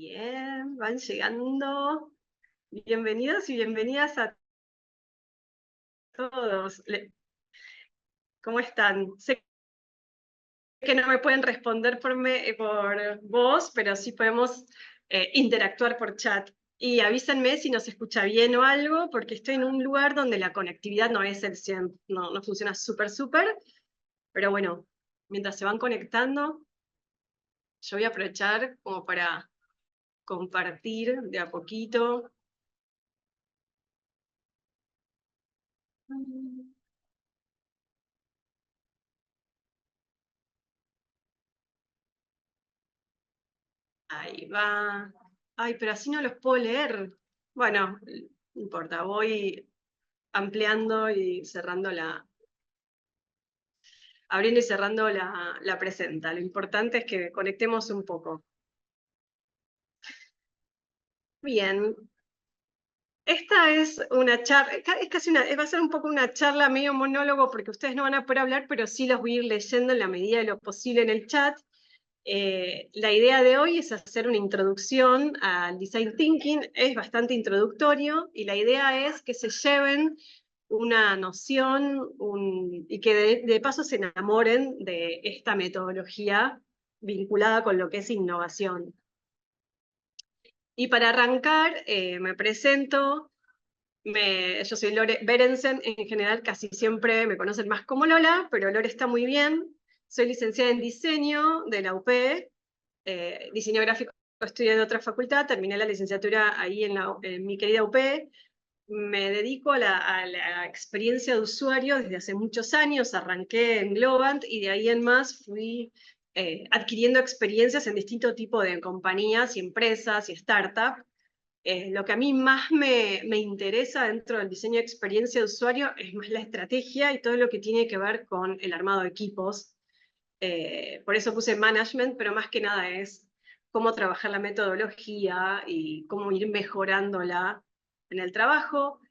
Bien, van llegando. Bienvenidos y bienvenidas a todos. ¿Cómo están? Sé que no me pueden responder por voz, pero sí podemos interactuar por chat. Y avísenme si nos escucha bien o algo, porque estoy en un lugar donde la conectividad no es el 100, no funciona súper, pero bueno, mientras se van conectando, yo voy a aprovechar como para compartir de a poquito. Ahí va. Ay, pero así no los puedo leer. Bueno, no importa, voy ampliando y cerrando abriendo y cerrando la presenta. Lo importante es que conectemos un poco. Bien, esta es una charla, es casi va a ser un poco una charla medio monólogo porque ustedes no van a poder hablar, pero sí los voy a ir leyendo en la medida de lo posible en el chat. La idea de hoy es hacer una introducción al Design Thinking, es bastante introductorio y la idea es que se lleven una noción y que de paso se enamoren de esta metodología vinculada con lo que es innovación. Y para arrancar, me presento, yo soy Lore Berensen, en general casi siempre me conocen más como Lola, pero Lore está muy bien. Soy licenciada en diseño de la UP, diseño gráfico estudié en otra facultad, terminé la licenciatura ahí en mi querida UP. Me dedico a la experiencia de usuario desde hace muchos años, arranqué en Globant y de ahí en más fui adquiriendo experiencias en distintos tipos de compañías y empresas y startups. Lo que a mí más me interesa dentro del diseño de experiencia de usuario es más la estrategia y todo lo que tiene que ver con el armado de equipos. Por eso puse management, pero más que nada es cómo trabajar la metodología y cómo ir mejorándola en el trabajo.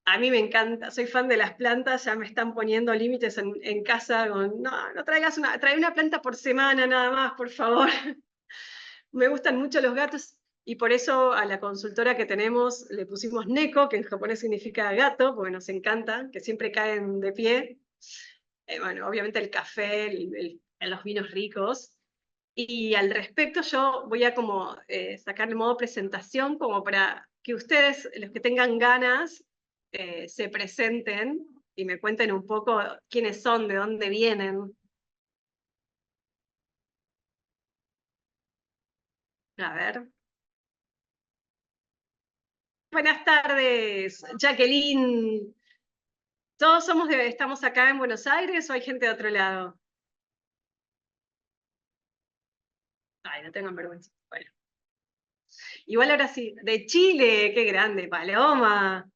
A mí me encanta, soy fan de las plantas, ya me están poniendo límites en casa con, no traigas trae una planta por semana nada más, por favor. Me gustan mucho los gatos y por eso a la consultora que tenemos le pusimos Neko, que en japonés significa gato, porque nos encanta, que siempre caen de pie. Bueno, obviamente el café, los vinos ricos. Y al respecto yo voy a como sacar el modo presentación como para que ustedes, los que tengan ganas, se presenten y me cuenten un poco quiénes son, de dónde vienen. A ver. Buenas tardes, Jacqueline. ¿Todos estamos acá en Buenos Aires o hay gente de otro lado? Ay, no tengan vergüenza. Bueno, igual ahora sí, de Chile, qué grande, Paloma,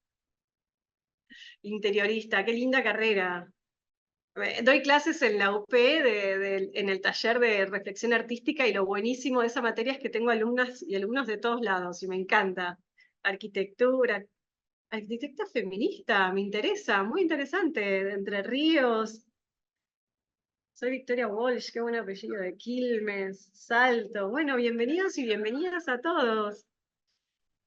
interiorista, qué linda carrera. Doy clases en la UP, en el taller de reflexión artística, y lo buenísimo de esa materia es que tengo alumnas y alumnos de todos lados, y me encanta. Arquitectura, arquitecta feminista, me interesa, muy interesante, de Entre Ríos. Soy Victoria Walsh, qué buen apellido, de Quilmes, Salto. Bueno, bienvenidos y bienvenidas a todos.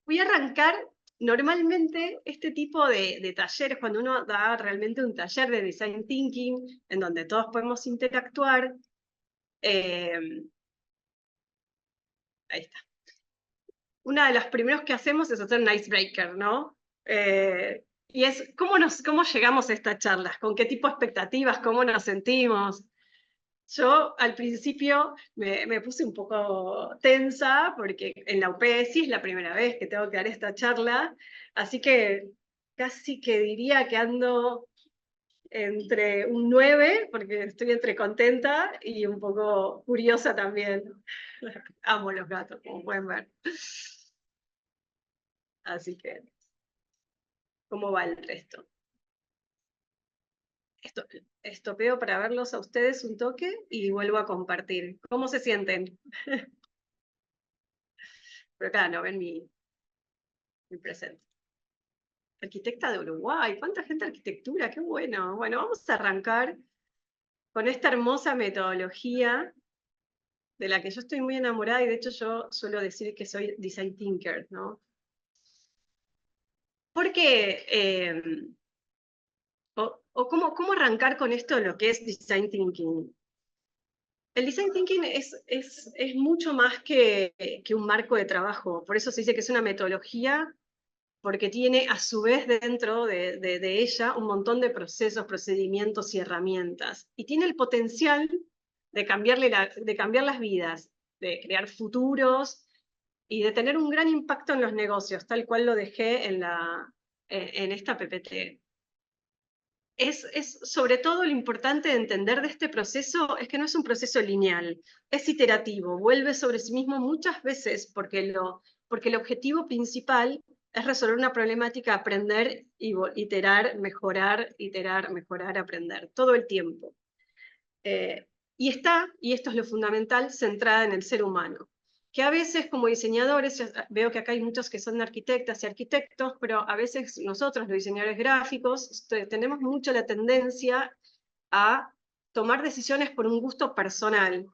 Voy a arrancar, normalmente este tipo de talleres, cuando uno da realmente un taller de Design Thinking, en donde todos podemos interactuar, ahí está. Una de las primeros que hacemos es hacer un icebreaker, ¿no? Y es cómo llegamos a estas charlas, con qué tipo de expectativas, cómo nos sentimos. Yo al principio me puse un poco tensa porque en la UP sí es la primera vez que tengo que dar esta charla, así que casi que diría que ando entre un 9, porque estoy entre contenta y un poco curiosa también. Amo los gatos, como pueden ver. Así que, ¿cómo va el resto? Esto, estopeo para verlos a ustedes un toque y vuelvo a compartir. ¿Cómo se sienten? Pero acá no ven mi presente. Arquitecta de Uruguay, ¿cuánta gente de arquitectura? Qué bueno. Bueno, vamos a arrancar con esta hermosa metodología de la que yo estoy muy enamorada, y de hecho yo suelo decir que soy design thinker, ¿no? Porque, ¿cómo arrancar con esto de lo que es design thinking? El design thinking es mucho más que un marco de trabajo, por eso se dice que es una metodología, porque tiene a su vez dentro de ella un montón de procesos, procedimientos y herramientas, y tiene el potencial de cambiar las vidas, de crear futuros y de tener un gran impacto en los negocios, tal cual lo dejé en esta PPT. Es sobre todo lo importante de entender de este proceso es que no es un proceso lineal, es iterativo, vuelve sobre sí mismo muchas veces porque el objetivo principal es resolver una problemática, aprender, iterar, mejorar, aprender, todo el tiempo. Y esto es lo fundamental, centrada en el ser humano, que a veces como diseñadores, veo que acá hay muchos que son arquitectas y arquitectos, pero a veces nosotros los diseñadores gráficos tenemos mucho la tendencia a tomar decisiones por un gusto personal,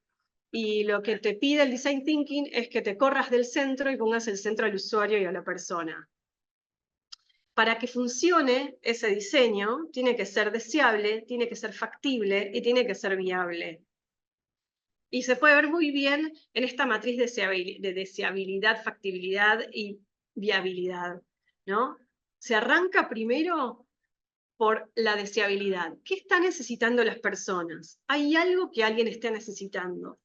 y lo que te pide el design thinking es que te corras del centro y pongas el centro al usuario y a la persona. Para que funcione ese diseño, tiene que ser deseable, tiene que ser factible y tiene que ser viable. Y se puede ver muy bien en esta matriz de deseabilidad, factibilidad y viabilidad, ¿no? Se arranca primero por la deseabilidad. ¿Qué están necesitando las personas? ¿Hay algo que alguien esté necesitando?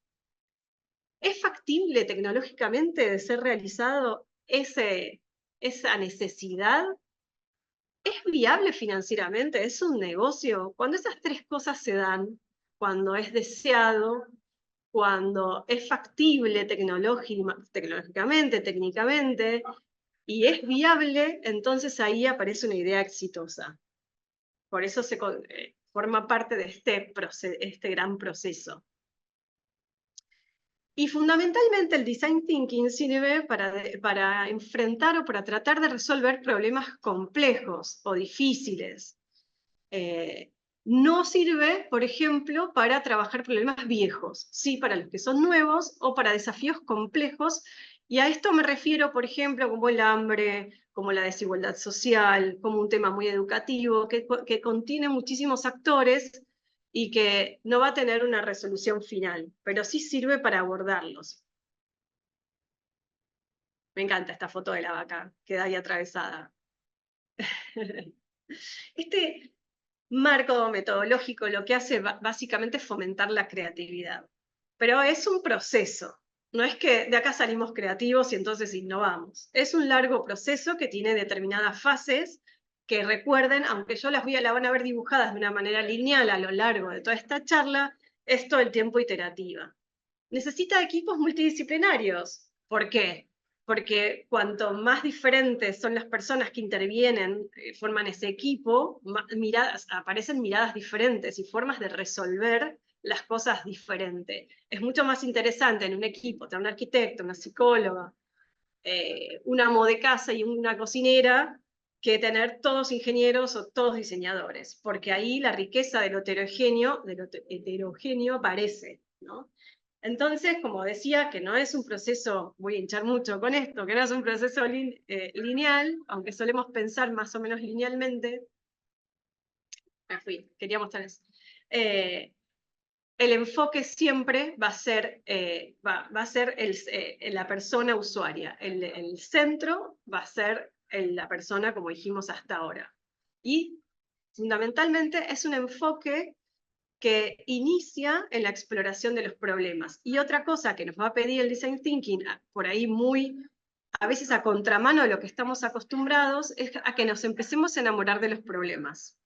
¿Es factible tecnológicamente de ser realizado esa necesidad? ¿Es viable financieramente? ¿Es un negocio? Cuando esas tres cosas se dan, cuando es deseado, cuando es factible tecnológicamente, técnicamente, y es viable, entonces ahí aparece una idea exitosa. Por eso forma parte de este gran proceso. Y fundamentalmente el design thinking sirve para enfrentar o para tratar de resolver problemas complejos o difíciles. No sirve, por ejemplo, para trabajar problemas viejos, sí para los que son nuevos o para desafíos complejos, y a esto me refiero, por ejemplo, como el hambre, como la desigualdad social, como un tema muy educativo, que contiene muchísimos actores y que no va a tener una resolución final, pero sí sirve para abordarlos. Me encanta esta foto de la vaca, queda ahí atravesada. Este marco metodológico lo que hace básicamente es fomentar la creatividad. Pero es un proceso. No es que de acá salimos creativos y entonces innovamos. Es un largo proceso que tiene determinadas fases que, recuerden, aunque yo la van a ver dibujadas de una manera lineal a lo largo de toda esta charla, es todo el tiempo iterativa. Necesita equipos multidisciplinarios. ¿Por qué? Porque cuanto más diferentes son las personas que intervienen, forman ese equipo, aparecen miradas diferentes y formas de resolver las cosas diferentes. Es mucho más interesante en un equipo tener un arquitecto, una psicóloga, un amo de casa y una cocinera, que tener todos ingenieros o todos diseñadores, porque ahí la riqueza de lo heterogéneo aparece, ¿no? Entonces, como decía, que no es un proceso, voy a hinchar mucho con esto, que no es un proceso lineal, aunque solemos pensar más o menos linealmente. Me fui, quería mostrar eso. El enfoque siempre va a ser, la persona usuaria. El centro va a ser la persona, como dijimos hasta ahora. Y fundamentalmente es un enfoque que inicia en la exploración de los problemas. Y otra cosa que nos va a pedir el design thinking, por ahí a veces a contramano de lo que estamos acostumbrados, es a que nos empecemos a enamorar de los problemas.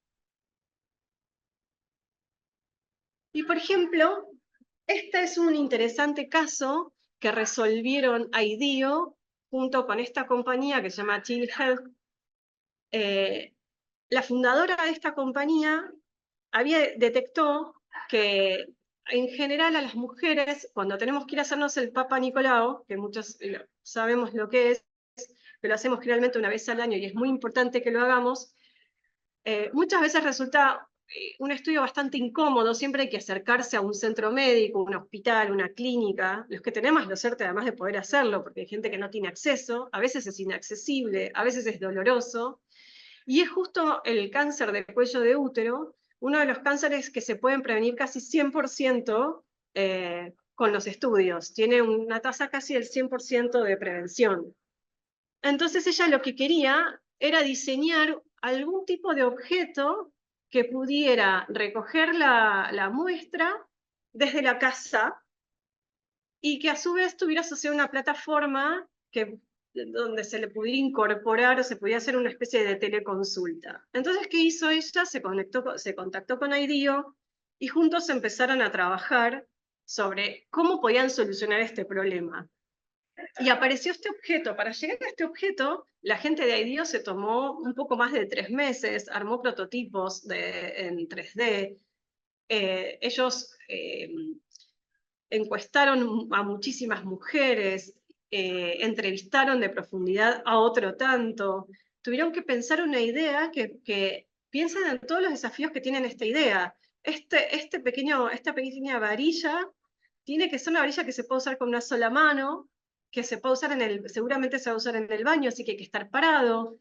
Y por ejemplo, este es un interesante caso que resolvieron IDEO junto con esta compañía que se llama Chill Health. La fundadora de esta compañía detectó que en general a las mujeres, cuando tenemos que ir a hacernos el Papa Nicolau, que muchos sabemos lo que es, pero lo hacemos generalmente una vez al año y es muy importante que lo hagamos, muchas veces resulta un estudio bastante incómodo, siempre hay que acercarse a un centro médico, un hospital, una clínica. Los que tenemos la suerte además de poder hacerlo, porque hay gente que no tiene acceso, a veces es inaccesible, a veces es doloroso, y es justo el cáncer de cuello de útero, uno de los cánceres que se pueden prevenir casi 100% con los estudios. Tiene una tasa casi del 100% de prevención. Entonces ella lo que quería era diseñar algún tipo de objeto que pudiera recoger la muestra desde la casa y que a su vez tuviera asociada una plataforma donde se le pudiera incorporar o se pudiera hacer una especie de teleconsulta. Entonces, ¿qué hizo ella? Se contactó con IDEO y juntos empezaron a trabajar sobre cómo podían solucionar este problema. Y apareció este objeto. Para llegar a este objeto, la gente de IDEO se tomó un poco más de 3 meses, armó prototipos en 3D. Ellos encuestaron a muchísimas mujeres, entrevistaron de profundidad a otro tanto. Tuvieron que pensar una idea que piensen en todos los desafíos que tienen esta idea. Esta pequeña varilla tiene que ser una varilla que se puede usar con una sola mano, que se puede usar seguramente se va a usar en el baño, así que hay que estar parado.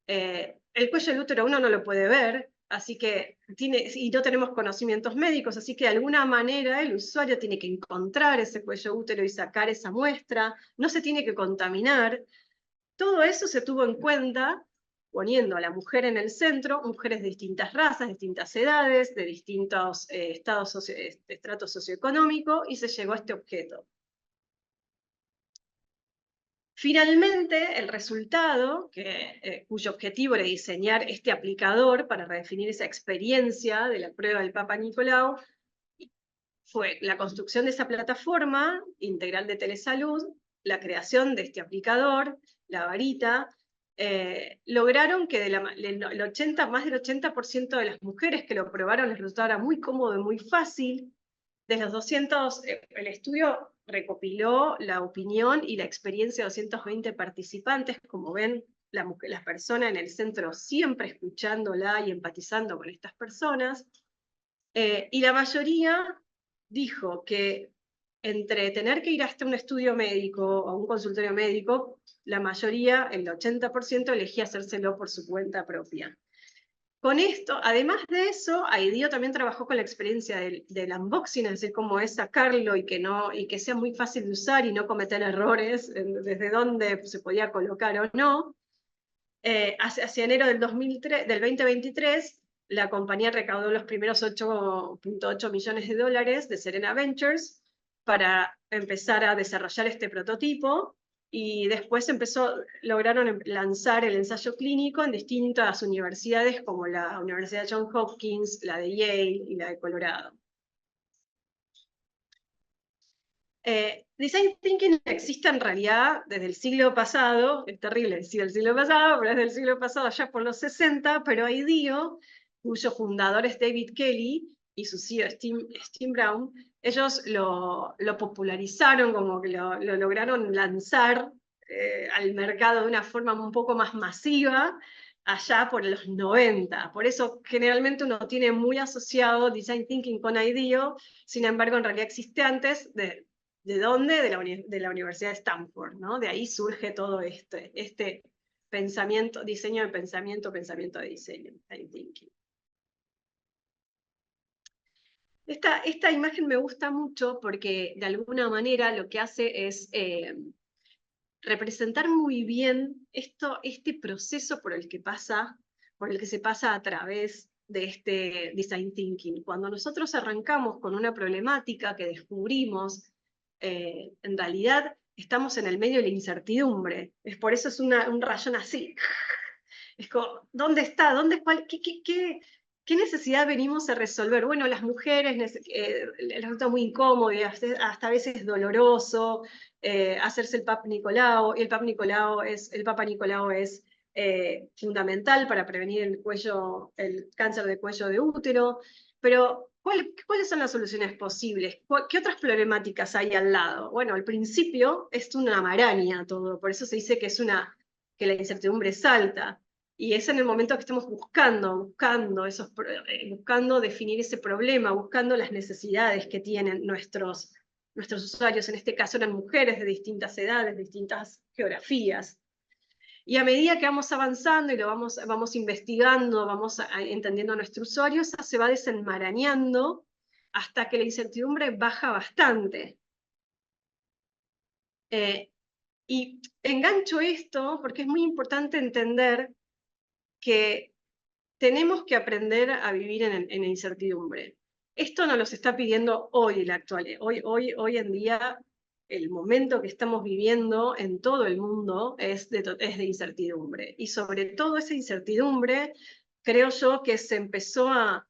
El cuello del útero uno no lo puede ver, así que y no tenemos conocimientos médicos, así que de alguna manera el usuario tiene que encontrar ese cuello útero y sacar esa muestra, no se tiene que contaminar. Todo eso se tuvo en cuenta poniendo a la mujer en el centro, mujeres de distintas razas, distintas edades, de distintos estratos socioeconómicos, y se llegó a este objeto. Finalmente, el resultado, cuyo objetivo era diseñar este aplicador para redefinir esa experiencia de la prueba del Papa Nicolau, fue la construcción de esa plataforma integral de telesalud, la creación de este aplicador, la varita. Lograron que más del 80% de las mujeres que lo probaron les resultara muy cómodo y muy fácil. De los 200, el estudio recopiló la opinión y la experiencia de 220 participantes. Como ven, la persona en el centro siempre escuchándola y empatizando con estas personas. Y la mayoría dijo que entre tener que ir hasta un estudio médico o un consultorio médico, la mayoría, el 80%, elegía hacérselo por su cuenta propia. Con esto, además de eso, IDEO también trabajó con la experiencia del unboxing, es decir, cómo es sacarlo y que sea muy fácil de usar y no cometer errores desde dónde se podía colocar o no. Hacia enero del 2023, la compañía recaudó los primeros 8.8 millones de dólares de Serena Ventures para empezar a desarrollar este prototipo, y después lograron lanzar el ensayo clínico en distintas universidades como la Universidad Johns Hopkins, la de Yale y la de Colorado. Design Thinking existe en realidad desde el siglo pasado, es terrible decir el siglo pasado, pero desde el siglo pasado ya por los 60, pero IDEO, cuyo fundador es David Kelly y su CEO Steve Brown, ellos lo popularizaron, como que lo lograron lanzar al mercado de una forma un poco más masiva allá por los 90. Por eso generalmente uno tiene muy asociado Design Thinking con IDEO, sin embargo en realidad existe antes ¿de dónde? De la Universidad de Stanford, ¿no? De ahí surge todo este pensamiento, diseño de pensamiento de diseño, design thinking. Esta imagen me gusta mucho porque de alguna manera lo que hace es representar muy bien este proceso por el que se pasa a través de este design thinking. Cuando nosotros arrancamos con una problemática que descubrimos, en realidad estamos en el medio de la incertidumbre. Por eso es un rayón así. Es como, ¿dónde está? ¿Qué necesidad venimos a resolver? Bueno, las mujeres les resulta muy incómodo y hasta a veces doloroso hacerse el Papa Nicolau, y el Papa Nicolau es fundamental para prevenir el cáncer de cuello de útero, pero ¿cuáles son las soluciones posibles? ¿Qué otras problemáticas hay al lado? Bueno, al principio es una maraña todo, por eso se dice que la incertidumbre es alta. Y es en el momento que estamos buscando definir ese problema, buscando las necesidades que tienen nuestros usuarios. En este caso eran mujeres de distintas edades, distintas geografías. Y a medida que vamos avanzando y lo vamos investigando, vamos entendiendo a nuestro usuario, esa se va desenmarañando hasta que la incertidumbre baja bastante. Y engancho esto porque es muy importante entender que tenemos que aprender a vivir en la Esto nos lo está pidiendo hoy la actualidad. Hoy en día, el momento que estamos viviendo en todo el mundo es de incertidumbre. Y sobre todo esa incertidumbre, creo yo que se empezó a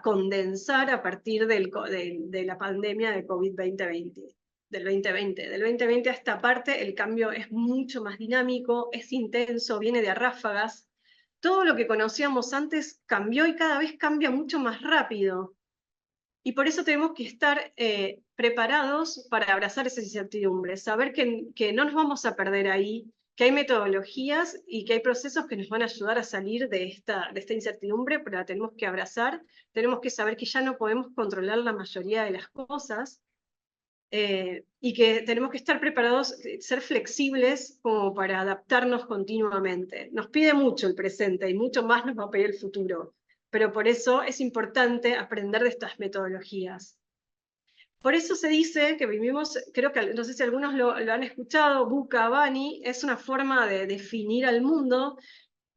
condensar a partir de la pandemia de COVID-2020. Del 2020 a esta parte, el cambio es mucho más dinámico, es intenso, viene de a ráfagas. Todo lo que conocíamos antes cambió y cada vez cambia mucho más rápido. Y por eso tenemos que estar preparados para abrazar esa incertidumbre, saber que no nos vamos a perder ahí, que hay metodologías y que hay procesos que nos van a ayudar a salir de esta incertidumbre, pero la tenemos que abrazar, tenemos que saber que ya no podemos controlar la mayoría de las cosas, y que tenemos que estar preparados, ser flexibles como para adaptarnos continuamente. Nos pide mucho el presente y mucho más nos va a pedir el futuro, pero por eso es importante aprender de estas metodologías. Por eso se dice que vivimos, creo que no sé si algunos lo han escuchado, VUCA, Bani, es una forma de definir al mundo,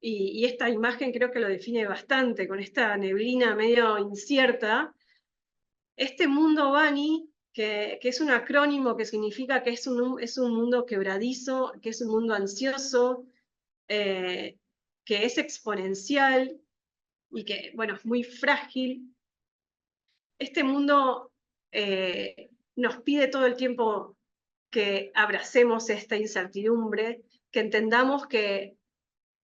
y esta imagen creo que lo define bastante, con esta neblina medio incierta. Este mundo Bani, que es un acrónimo que significa que es un mundo quebradizo, que es un mundo ansioso, que es exponencial y que, bueno, es muy frágil. Este mundo nos pide todo el tiempo que abracemos esta incertidumbre, que entendamos que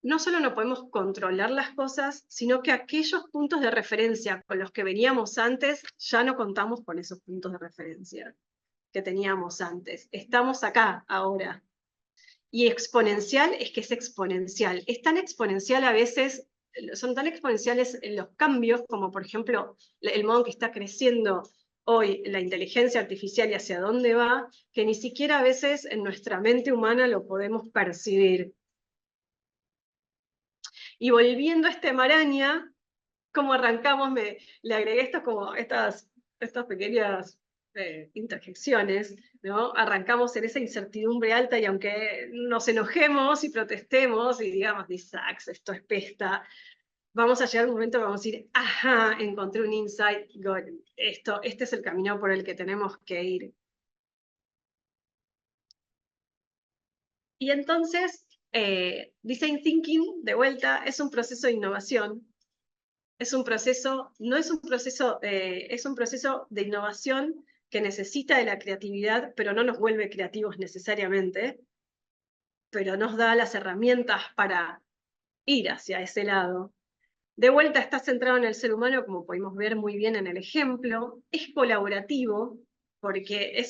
no solo no podemos controlar las cosas, sino que aquellos puntos de referencia con los que veníamos antes, ya no contamos con esos puntos de referencia que teníamos antes. Estamos acá, ahora. Y exponencial es que es exponencial. Es tan exponencial a veces, son tan exponenciales los cambios, como por ejemplo el modo en que está creciendo hoy la inteligencia artificial y hacia dónde va, que ni siquiera a veces en nuestra mente humana lo podemos percibir. Y volviendo a este maraña, como arrancamos, le agregué estas pequeñas interjecciones, ¿no? Arrancamos en esa incertidumbre alta y aunque nos enojemos y protestemos y digamos, Sax, esto es pesta, vamos a llegar a un momento que vamos a decir, ajá, encontré un insight, este es el camino por el que tenemos que ir. Y entonces, Design Thinking, de vuelta, es un proceso de innovación. Es un proceso de innovación que necesita de la creatividad, pero no nos vuelve creativos necesariamente, pero nos da las herramientas para ir hacia ese lado. De vuelta está centrado en el ser humano, como pudimos ver muy bien en el ejemplo, es colaborativo, porque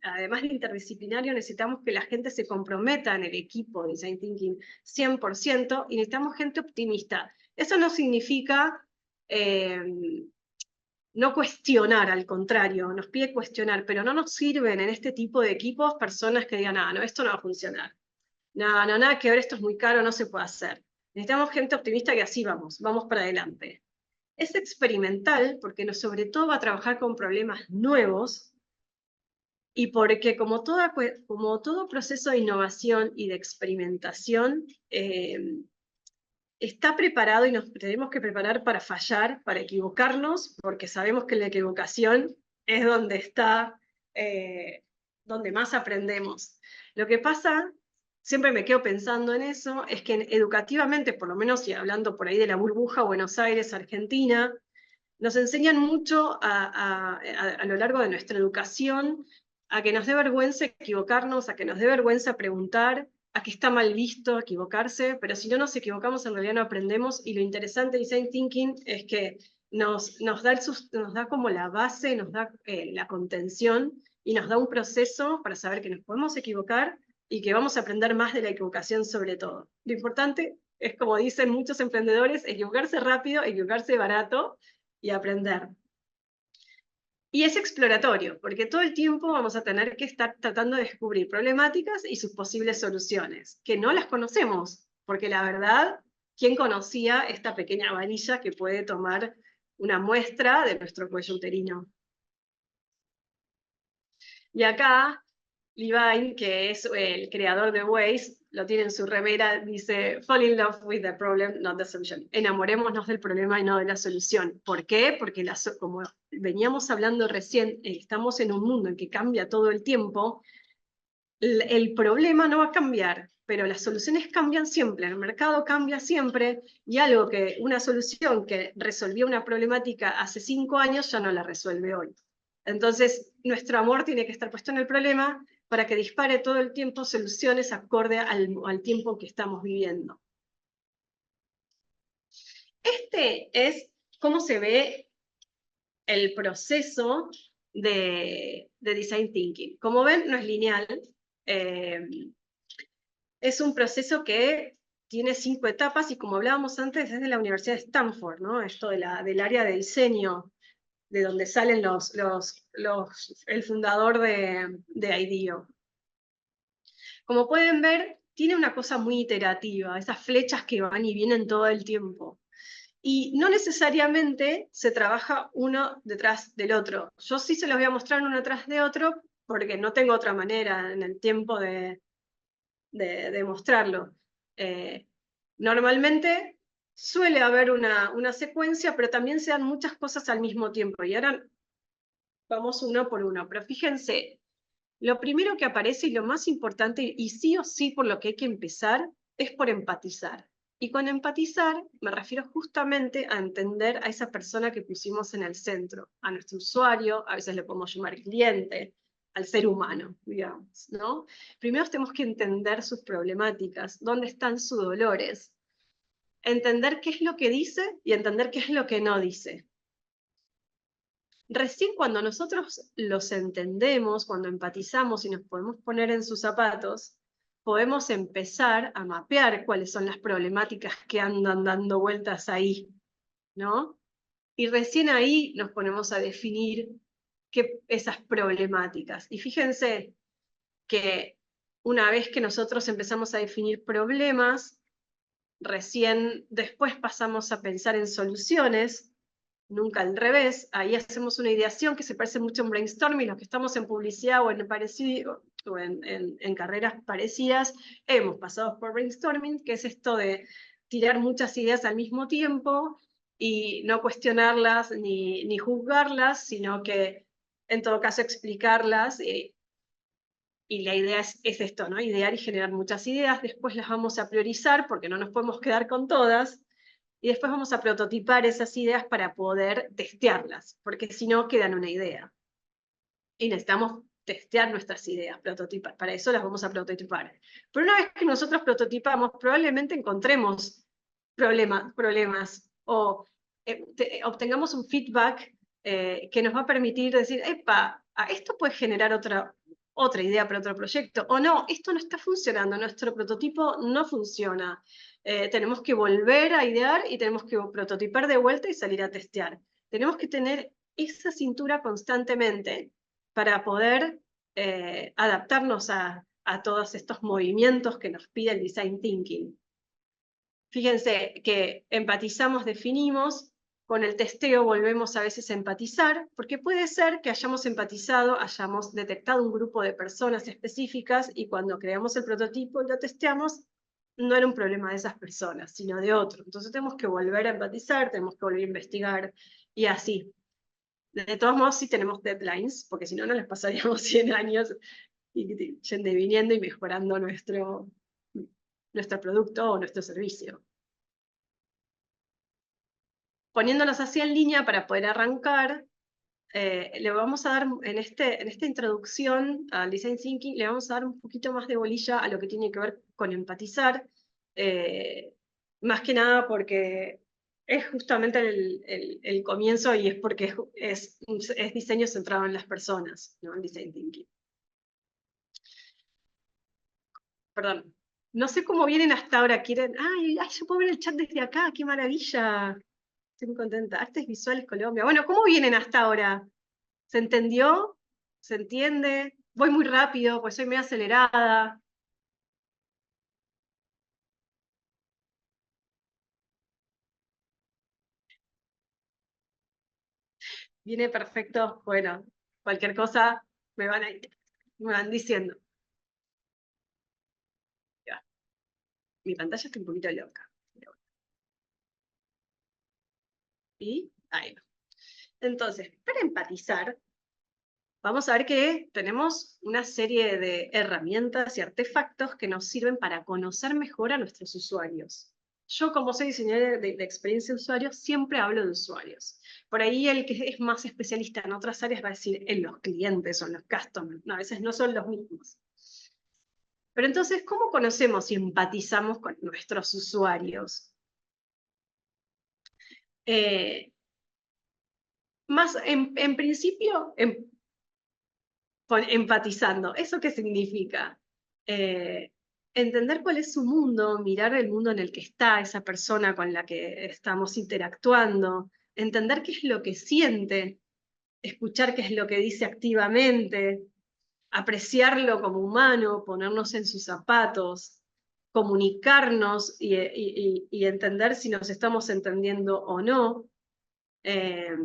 además de interdisciplinario, necesitamos que la gente se comprometa en el equipo de Design Thinking 100%, y necesitamos gente optimista. Eso no significa no cuestionar, al contrario, nos pide cuestionar, pero no nos sirven en este tipo de equipos personas que digan, no, esto no va a funcionar. Nada que ver, esto es muy caro, no se puede hacer. Necesitamos gente optimista que así vamos para adelante. Es experimental porque sobre todo va a trabajar con problemas nuevos y porque como todo proceso de innovación y de experimentación, está preparado y nos tenemos que preparar para fallar, para equivocarnos, porque sabemos que la equivocación es donde está, donde más aprendemos. Lo que pasa, siempre me quedo pensando en eso, es que educativamente, por lo menos y hablando por ahí de la burbuja Buenos Aires, Argentina, nos enseñan mucho a lo largo de nuestra educación a que nos dé vergüenza equivocarnos, a que nos dé vergüenza preguntar, a que está mal visto equivocarse, pero si no nos equivocamos en realidad no aprendemos, y lo interesante de Design Thinking es que nos da como la base, nos da la contención y nos da un proceso para saber que nos podemos equivocar y que vamos a aprender más de la equivocación sobre todo. Lo importante Es como dicen muchos emprendedores, equivocarse rápido, equivocarse barato y aprender. Y es exploratorio, porque todo el tiempo vamos a tener que estar tratando de descubrir problemáticas y sus posibles soluciones, que no las conocemos, porque la verdad, ¿quién conocía esta pequeña varilla que puede tomar una muestra de nuestro cuello uterino? Y acá, Levine, que es el creador de Waze, lo tiene en su remera, dice, fall in love with the problem, not the solution. Enamorémonos del problema y no de la solución. ¿Por qué? Porque como veníamos hablando recién, estamos en un mundo en que cambia todo el tiempo, el problema no va a cambiar, pero las soluciones cambian siempre, el mercado cambia siempre, y algo que, una solución que resolvió una problemática hace 5 años ya no la resuelve hoy. Entonces, nuestro amor tiene que estar puesto en el problema para que dispare todo el tiempo soluciones acorde al tiempo que estamos viviendo. Este es cómo se ve el proceso de Design Thinking. Como ven, no es lineal. Es un proceso que tiene 5 etapas y como hablábamos antes, es de la Universidad de Stanford, ¿no? Esto del área de diseño, de donde salen el fundador de IDEO. Como pueden ver, tiene una cosa muy iterativa, esas flechas que van y vienen todo el tiempo. Y no necesariamente se trabaja uno detrás del otro. Yo sí se los voy a mostrar uno detrás de otro, porque no tengo otra manera en el tiempo de mostrarlo. Normalmente suele haber una secuencia, pero también se dan muchas cosas al mismo tiempo. Y ahora vamos uno por uno. Pero fíjense, lo primero que aparece y lo más importante, y sí o sí por lo que hay que empezar, es por empatizar. Y con empatizar me refiero justamente a entender a esa persona que pusimos en el centro, a nuestro usuario, a veces le podemos llamar cliente, al ser humano, digamos, ¿no? Primero tenemos que entender sus problemáticas, dónde están sus dolores, entender qué es lo que dice y entender qué es lo que no dice. Recién cuando nosotros los entendemos, cuando empatizamos y nos podemos poner en sus zapatos, podemos empezar a mapear cuáles son las problemáticas que andan dando vueltas ahí, ¿no? Y recién ahí nos ponemos a definir esas problemáticas. Y fíjense que una vez que nosotros empezamos a definir problemas, recién después pasamos a pensar en soluciones, nunca al revés. Ahí hacemos una ideación que se parece mucho a un brainstorming. Los que estamos en publicidad o en carreras parecidas, hemos pasado por brainstorming, que es esto de tirar muchas ideas al mismo tiempo y no cuestionarlas ni juzgarlas, sino que en todo caso explicarlas. Y la idea es esto, ¿no? Idear y generar muchas ideas, después las vamos a priorizar porque no nos podemos quedar con todas, y después vamos a prototipar esas ideas para poder testearlas, porque si no quedan una idea. Y necesitamos testear nuestras ideas, prototipar. Para eso las vamos a prototipar. Pero una vez que nosotros prototipamos, probablemente encontremos problemas o obtengamos un feedback que nos va a permitir decir, epa, esto puede generar otra idea para otro proyecto, o no, esto no está funcionando, nuestro prototipo no funciona. Tenemos que volver a idear y tenemos que prototipar de vuelta y salir a testear. Tenemos que tener esa cintura constantemente para poder adaptarnos a todos estos movimientos que nos pide el design thinking. Fíjense que empatizamos, definimos, con el testeo volvemos a veces a empatizar, porque puede ser que hayamos empatizado, hayamos detectado un grupo de personas específicas y cuando creamos el prototipo y lo testeamos, no era un problema de esas personas, sino de otro. Entonces tenemos que volver a empatizar, tenemos que volver a investigar y así. De todos modos, sí tenemos deadlines, porque si no, no les pasaríamos 100 años yendo y viniendo y mejorando nuestro producto o nuestro servicio. Poniéndonos así en línea para poder arrancar, le vamos a dar, en esta introducción al Design Thinking, le vamos a dar un poquito más de bolilla a lo que tiene que ver con empatizar, más que nada porque es justamente el comienzo y es porque es diseño centrado en las personas, ¿no? El Design Thinking. Perdón. No sé cómo vienen hasta ahora. ¿Quieren? ¡Ay, yo puedo ver el chat desde acá! ¡Qué maravilla! Estoy muy contenta. Artes Visuales Colombia. Bueno, ¿cómo vienen hasta ahora? ¿Se entendió? ¿Se entiende? Voy muy rápido, pues soy medio acelerada. Viene perfecto. Bueno, cualquier cosa me van diciendo. Ya, mi pantalla está un poquito loca. Y ahí va. Entonces, para empatizar, vamos a ver que tenemos una serie de herramientas y artefactos que nos sirven para conocer mejor a nuestros usuarios. Yo, como soy diseñadora de experiencia de usuario, siempre hablo de usuarios. Por ahí el que es más especialista en otras áreas va a decir en los clientes o en los customers. No, a veces no son los mismos. Pero entonces, ¿cómo conocemos y empatizamos con nuestros usuarios? Eh, Más en principio, empatizando. ¿Eso qué significa? Eh, Entender cuál es su mundo, mirar el mundo en el que está esa persona con la que estamos interactuando, entender qué es lo que siente, escuchar qué es lo que dice activamente, apreciarlo como humano, ponernos en sus zapatos, comunicarnos y entender si nos estamos entendiendo o no. Eh,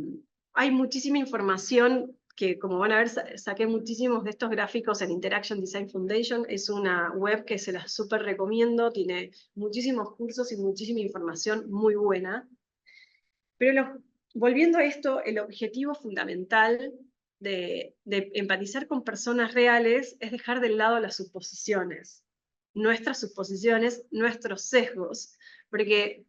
Hay muchísima información que, como van a ver, saqué muchísimos de estos gráficos en Interaction Design Foundation. Es una web que se las súper recomiendo, tiene muchísimos cursos y muchísima información muy buena. Pero volviendo a esto, el objetivo fundamental de empatizar con personas reales es dejar de lado las suposiciones, nuestros sesgos, porque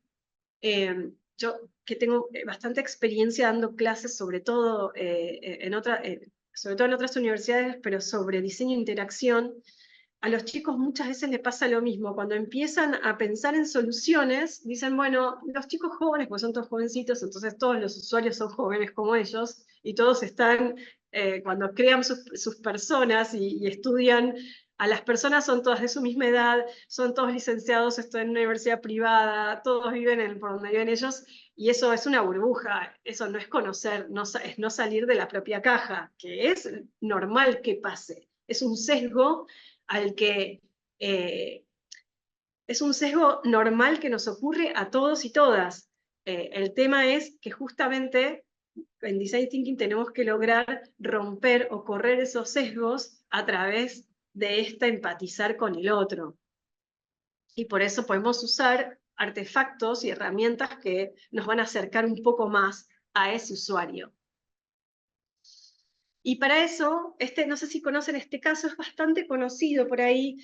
yo que tengo bastante experiencia dando clases, sobre todo en otras universidades, pero sobre diseño e interacción, a los chicos muchas veces les pasa lo mismo. Cuando empiezan a pensar en soluciones, dicen, bueno, los chicos jóvenes, pues son todos jovencitos, entonces todos los usuarios son jóvenes como ellos, y todos están, cuando crean sus personas y estudian, a las personas son todas de su misma edad, son todos licenciados, están en una universidad privada, todos viven por donde viven ellos, y eso es una burbuja, eso no es conocer, es no salir de la propia caja, que es normal que pase. Es un sesgo al que es un sesgo normal que nos ocurre a todos y todas. El tema es que justamente en Design Thinking tenemos que lograr romper o correr esos sesgos a través de esta empatizar con el otro. Y por eso podemos usar artefactos y herramientas que nos van a acercar un poco más a ese usuario. Y para eso, no sé si conocen este caso, es bastante conocido por ahí.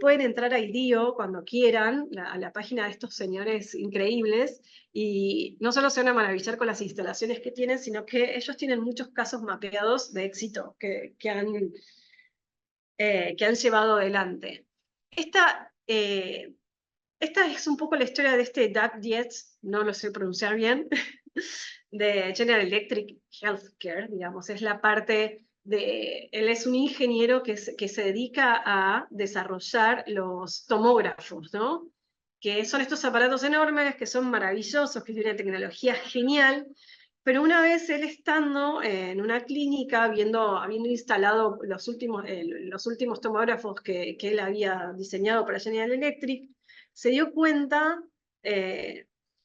Pueden entrar a IDEO cuando quieran, a la página de estos señores increíbles, y no solo se van a maravillar con las instalaciones que tienen, sino que ellos tienen muchos casos mapeados de éxito que han llevado adelante. Esta es un poco la historia de este Doug Dietz, no lo sé pronunciar bien, de General Electric Healthcare, digamos, es la parte él es un ingeniero que se dedica a desarrollar los tomógrafos, ¿no? Que son estos aparatos enormes, que son maravillosos, que tienen una tecnología genial, pero una vez él estando en una clínica, habiendo instalado los últimos tomógrafos que él había diseñado para General Electric, se dio cuenta,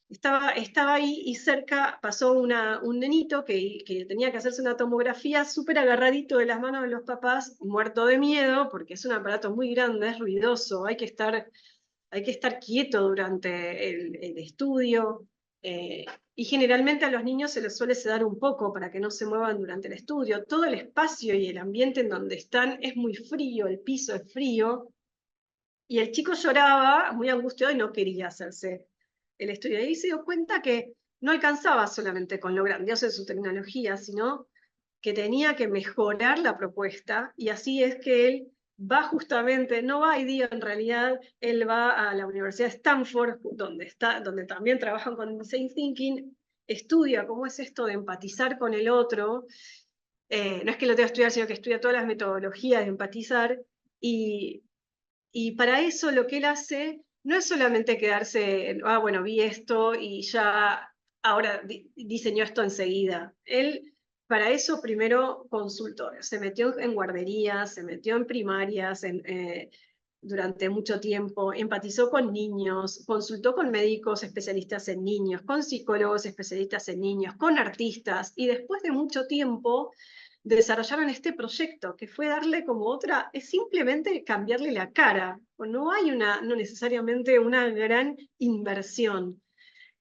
estaba ahí y cerca pasó un nenito que tenía que hacerse una tomografía súper agarradito de las manos de los papás, muerto de miedo, porque es un aparato muy grande, es ruidoso, hay que estar quieto durante el estudio. Y generalmente a los niños se les suele sedar un poco para que no se muevan durante el estudio. Todo el espacio y el ambiente en donde están es muy frío, el piso es frío, y el chico lloraba muy angustiado y no quería hacerse el estudio. Y ahí se dio cuenta que no alcanzaba solamente con lo grandioso de su tecnología, sino que tenía que mejorar la propuesta, y así es que él va justamente, no va a IDEO en realidad, él va a la Universidad de Stanford, donde también trabajan con Design Thinking, estudia cómo es esto de empatizar con el otro, no es que lo tenga que estudiar, sino que estudia todas las metodologías de empatizar, y Y para eso lo que él hace no es solamente quedarse, bueno, vi esto y ya ahora diseñó esto enseguida. Él para eso primero consultó, se metió en guarderías, se metió en primarias, durante mucho tiempo, empatizó con niños, consultó con médicos especialistas en niños, con psicólogos especialistas en niños, con artistas, y después de mucho tiempo desarrollaron este proyecto, que fue darle como otra, es simplemente cambiarle la cara, no hay no necesariamente una gran inversión,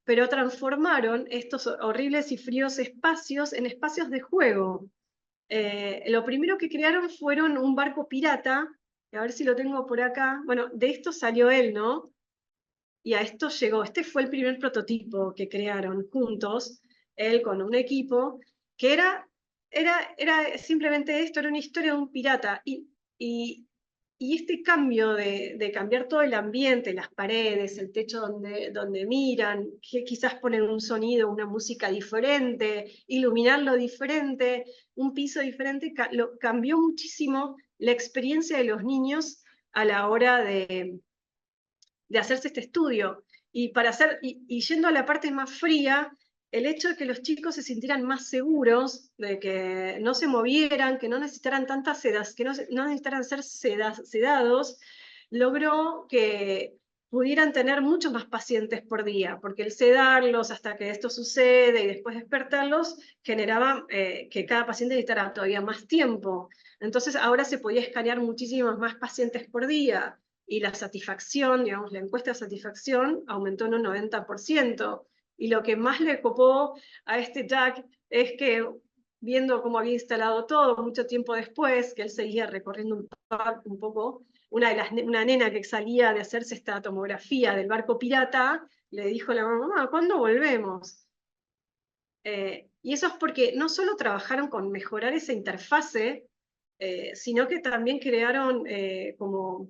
pero transformaron estos horribles y fríos espacios en espacios de juego. Lo primero que crearon fueron un barco pirata, a ver si lo tengo por acá. Bueno, de esto salió él, ¿no? Y a esto llegó. Este fue el primer prototipo que crearon juntos, él con un equipo, que era simplemente esto, era una historia de un pirata. Y este cambio de cambiar todo el ambiente, las paredes, el techo donde miran, que quizás poner un sonido, una música diferente, iluminarlo diferente, un piso diferente, cambió muchísimo la experiencia de los niños a la hora de hacerse este estudio. Y yendo a la parte más fría, el hecho de que los chicos se sintieran más seguros, de que no se movieran, que no necesitaran tantas sedas, que no necesitaran ser sedados, logró que pudieran tener muchos más pacientes por día, porque el sedarlos hasta que esto sucede y después despertarlos generaba que cada paciente necesitara todavía más tiempo. Entonces ahora se podía escanear muchísimos más pacientes por día y la satisfacción, digamos, la encuesta de satisfacción aumentó en un 90%. Y lo que más le copó a este Jack es que, viendo cómo había instalado todo, mucho tiempo después, que él seguía recorriendo un poco, una nena que salía de hacerse esta tomografía del barco pirata, le dijo a la mamá, ¿cuándo volvemos? Y eso es porque no solo trabajaron con mejorar esa interfase, sino que también crearon como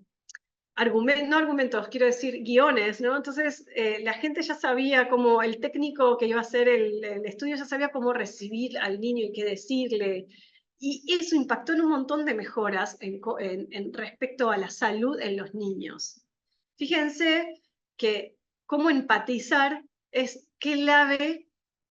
no argumentos, quiero decir guiones, ¿no? Entonces la gente ya sabía cómo, el técnico que iba a hacer el estudio ya sabía cómo recibir al niño y qué decirle. Y eso impactó en un montón de mejoras en respecto a la salud en los niños. Fíjense que cómo empatizar es clave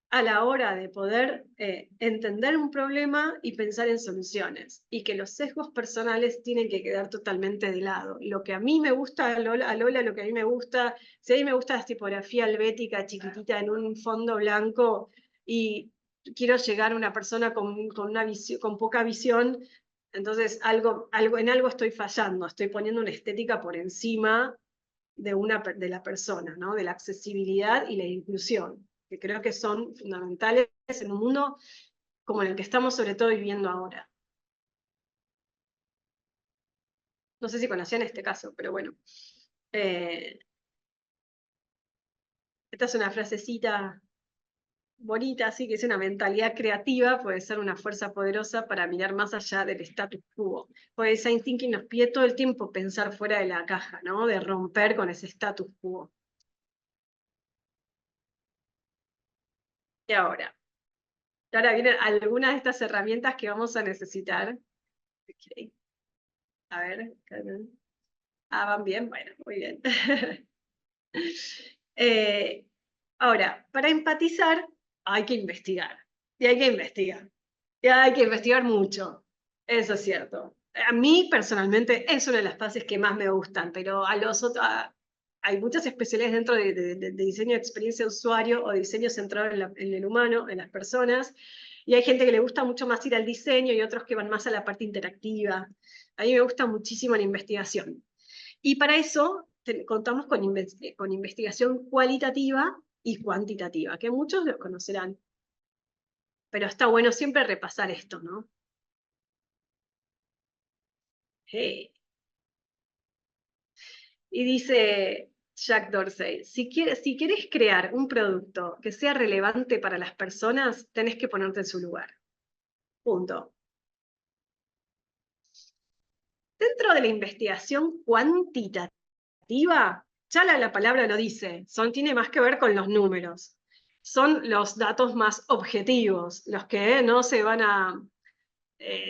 a la hora de poder entender un problema y pensar en soluciones, y que los sesgos personales tienen que quedar totalmente de lado. Lo que a mí me gusta, a Lola, lo que a mí me gusta, si a mí me gusta la tipografía helvética chiquitita en un fondo blanco y quiero llegar a una persona con poca visión, entonces en algo estoy fallando, estoy poniendo una estética por encima de la persona, ¿no? De la accesibilidad y la inclusión, que creo que son fundamentales en un mundo como en el que estamos sobre todo viviendo ahora. No sé si conocían este caso, pero bueno. Esta es una frasecita bonita, así que es una mentalidad creativa, puede ser una fuerza poderosa para mirar más allá del status quo. Pues design thinking nos pide todo el tiempo pensar fuera de la caja, ¿no? De romper con ese status quo. Y ahora vienen algunas de estas herramientas que vamos a necesitar. Okay. A ver. Van bien, bueno, muy bien. Ahora, para empatizar hay que investigar. Y hay que investigar. Y hay que investigar mucho. Eso es cierto. A mí personalmente es una de las fases que más me gustan, pero a los otros, hay muchas especialidades dentro de diseño de experiencia de usuario o diseño centrado en el humano, en las personas, y hay gente que le gusta mucho más ir al diseño y otros que van más a la parte interactiva. A mí me gusta muchísimo la investigación. Y para eso contamos con investigación cualitativa y cuantitativa, que muchos lo conocerán. Pero está bueno siempre repasar esto, ¿no? Y dice Jack Dorsey, si quieres crear un producto que sea relevante para las personas, tenés que ponerte en su lugar. Punto. Dentro de la investigación cuantitativa, ya la palabra lo dice, tiene más que ver con los números. Son los datos más objetivos, los que no se van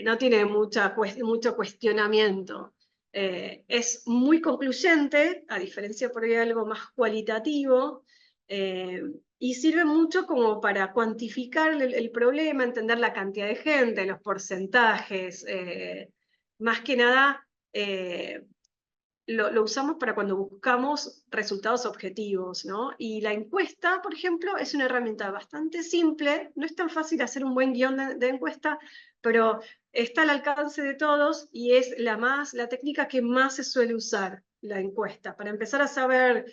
no tiene mucho cuestionamiento. Es muy concluyente, a diferencia por ahí de algo más cualitativo, y sirve mucho como para cuantificar el problema, entender la cantidad de gente, los porcentajes, más que nada lo usamos para cuando buscamos resultados objetivos, ¿no? Y la encuesta, por ejemplo, es una herramienta bastante simple, no es tan fácil hacer un buen guión de encuesta, pero está al alcance de todos y es la técnica que más se suele usar, la encuesta, para empezar a saber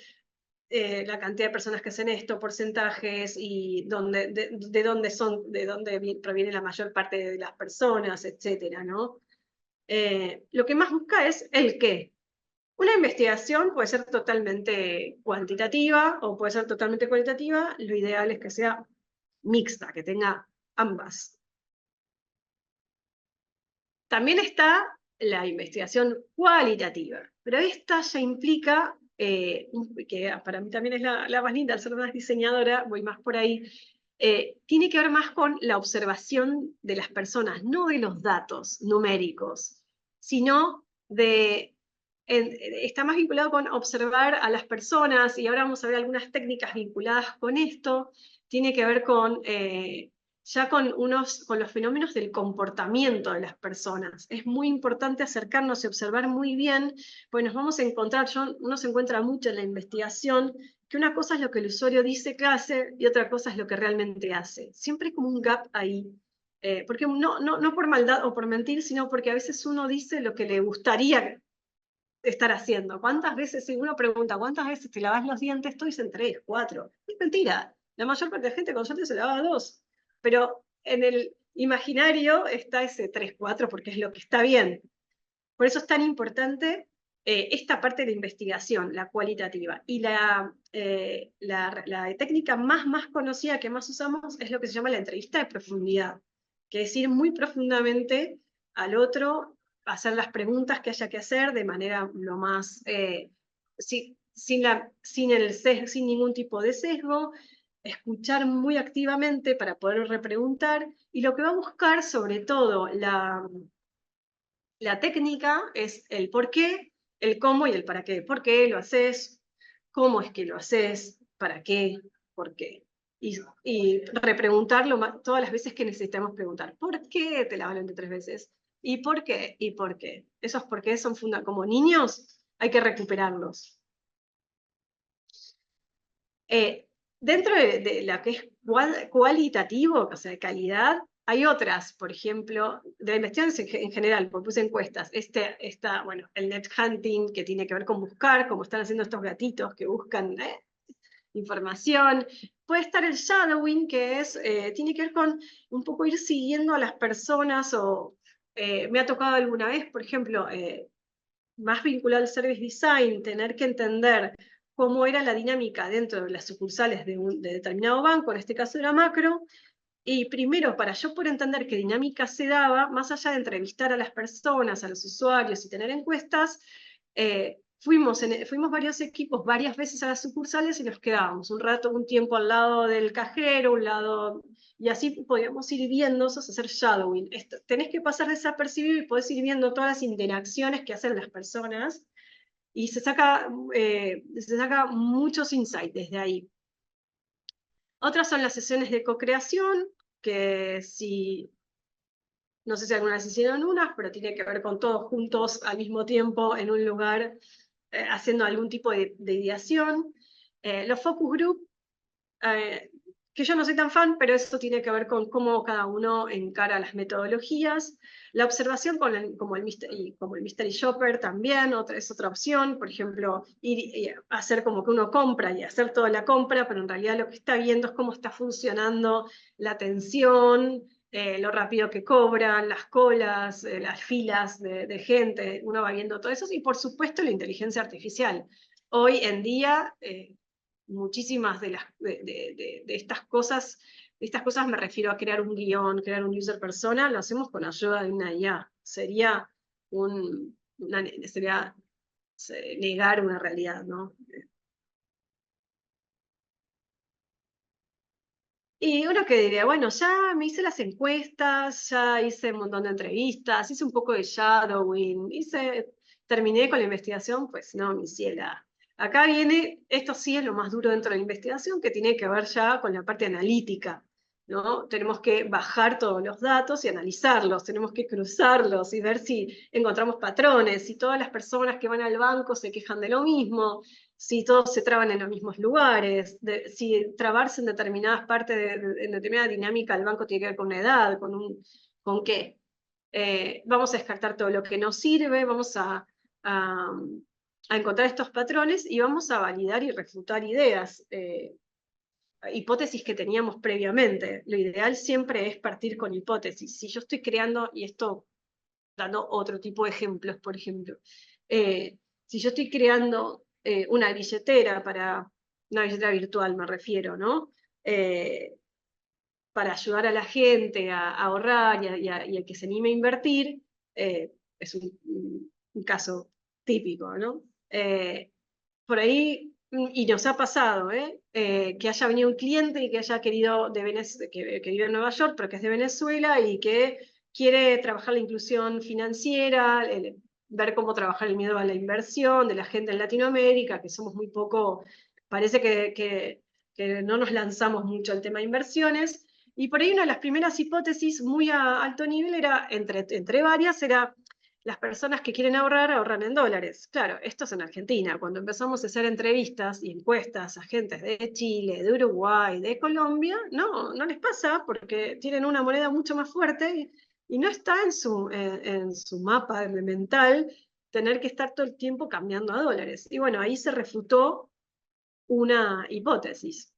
la cantidad de personas que hacen esto, porcentajes y de dónde son, de dónde proviene la mayor parte de las personas, etcétera, ¿no? Lo que más busca es el qué. Una investigación puede ser totalmente cuantitativa o puede ser totalmente cualitativa. Lo ideal es que sea mixta, que tenga ambas. También está la investigación cualitativa, pero esta ya implica, que para mí también es la más linda, al ser más diseñadora, voy más por ahí, tiene que ver más con la observación de las personas, no de los datos numéricos, sino está más vinculado con observar a las personas, y ahora vamos a ver algunas técnicas vinculadas con esto, tiene que ver con ya con los fenómenos del comportamiento de las personas. Es muy importante acercarnos y observar muy bien, pues nos vamos a encontrar, uno se encuentra mucho en la investigación, que una cosa es lo que el usuario dice que hace y otra cosa es lo que realmente hace. Siempre hay como un gap ahí. Porque no por maldad o por mentir, sino porque a veces uno dice lo que le gustaría estar haciendo. ¿Cuántas veces, si uno pregunta, ¿cuántas veces te lavas los dientes? Tú dicen 3, 4. Es mentira. La mayor parte de la gente con suerte se lava 2. Pero en el imaginario está ese 3, 4 porque es lo que está bien. Por eso es tan importante esta parte de la investigación, la cualitativa. Y la técnica más conocida que más usamos es lo que se llama la entrevista de profundidad, que es ir muy profundamente al otro, hacer las preguntas que haya que hacer de manera lo más, sin ningún tipo de sesgo, escuchar muy activamente para poder repreguntar, y lo que va a buscar sobre todo la técnica es el por qué, el cómo y el para qué. ¿Por qué lo haces? ¿Cómo es que lo haces? ¿Para qué? ¿Por qué? Y repreguntarlo todas las veces que necesitamos preguntar. ¿Por qué te lavas los dientes 3 veces? ¿Y por qué? ¿Y por qué? Esos por qué son fundamentales. Como niños, hay que recuperarlos. Dentro de la que es cualitativo, o sea, de calidad, hay otras, por ejemplo, de la investigación en general, porque puse encuestas, bueno, el net hunting, que tiene que ver con buscar, como están haciendo estos gatitos que buscan información. Puede estar el shadowing, que tiene que ver con un poco ir siguiendo a las personas, o me ha tocado alguna vez, por ejemplo, más vinculado al service design, tener que entender cómo era la dinámica dentro de las sucursales de determinado banco, en este caso era Macro, y primero, para yo poder entender qué dinámica se daba, más allá de entrevistar a las personas, a los usuarios y tener encuestas, fuimos varios equipos varias veces a las sucursales y nos quedábamos un rato, un tiempo al lado del cajero, y así podíamos ir viendo, eso es hacer shadowing. Tenés que pasar desapercibido y podés ir viendo todas las interacciones que hacen las personas, y se saca muchos insights desde ahí. Otras son las sesiones de co-creación, que no sé si alguna vez hicieron unas, pero tiene que ver con todos juntos al mismo tiempo en un lugar haciendo algún tipo de ideación. Los focus group, que yo no soy tan fan, pero eso tiene que ver con cómo cada uno encara las metodologías. La observación como el Mystery Shopper también es otra opción. Por ejemplo, ir y hacer como que uno compra y hacer toda la compra, pero en realidad lo que está viendo es cómo está funcionando la atención, lo rápido que cobran, las colas, las filas de gente. Uno va viendo todo eso. Y por supuesto la inteligencia artificial. Hoy en día muchísimas de estas cosas me refiero a crear un guión, crear un user persona, lo hacemos con ayuda de una IA. Sería negar una realidad, ¿no? Y uno que diría, bueno, ya me hice las encuestas, ya hice un montón de entrevistas, hice un poco de shadowing, terminé con la investigación, pues no, mi ciela. Acá viene, esto sí es lo más duro dentro de la investigación, que tiene que ver ya con la parte analítica, ¿no? Tenemos que bajar todos los datos y analizarlos, tenemos que cruzarlos y ver si encontramos patrones, si todas las personas que van al banco se quejan de lo mismo, si todos se traban en los mismos lugares, si trabarse en determinadas partes, en determinada dinámica del banco tiene que ver con una edad, con qué. Vamos a descartar todo lo que nos sirve, vamos a, a encontrar estos patrones y vamos a validar y refutar ideas, hipótesis que teníamos previamente. Lo ideal siempre es partir con hipótesis. Si yo estoy creando, y esto dando otro tipo de ejemplos, por ejemplo, si yo estoy creando una billetera virtual, me refiero, ¿no? Para ayudar a la gente a ahorrar y a que se anime a invertir, es un caso típico, ¿no? Por ahí, y nos ha pasado, que haya venido un cliente y que haya querido, que vive en Nueva York, pero que es de Venezuela y que quiere trabajar la inclusión financiera, ver cómo trabajar el miedo a la inversión de la gente en Latinoamérica, que somos muy poco, parece que no nos lanzamos mucho al tema de inversiones. Y por ahí una de las primeras hipótesis muy a alto nivel era, entre varias, era las personas que quieren ahorrar, ahorran en dólares. Claro, esto es en Argentina. Cuando empezamos a hacer entrevistas y encuestas a gente de Chile, de Uruguay, de Colombia, no les pasa porque tienen una moneda mucho más fuerte y no está en su mapa mental tener que estar todo el tiempo cambiando a dólares. Y bueno, ahí se refutó una hipótesis.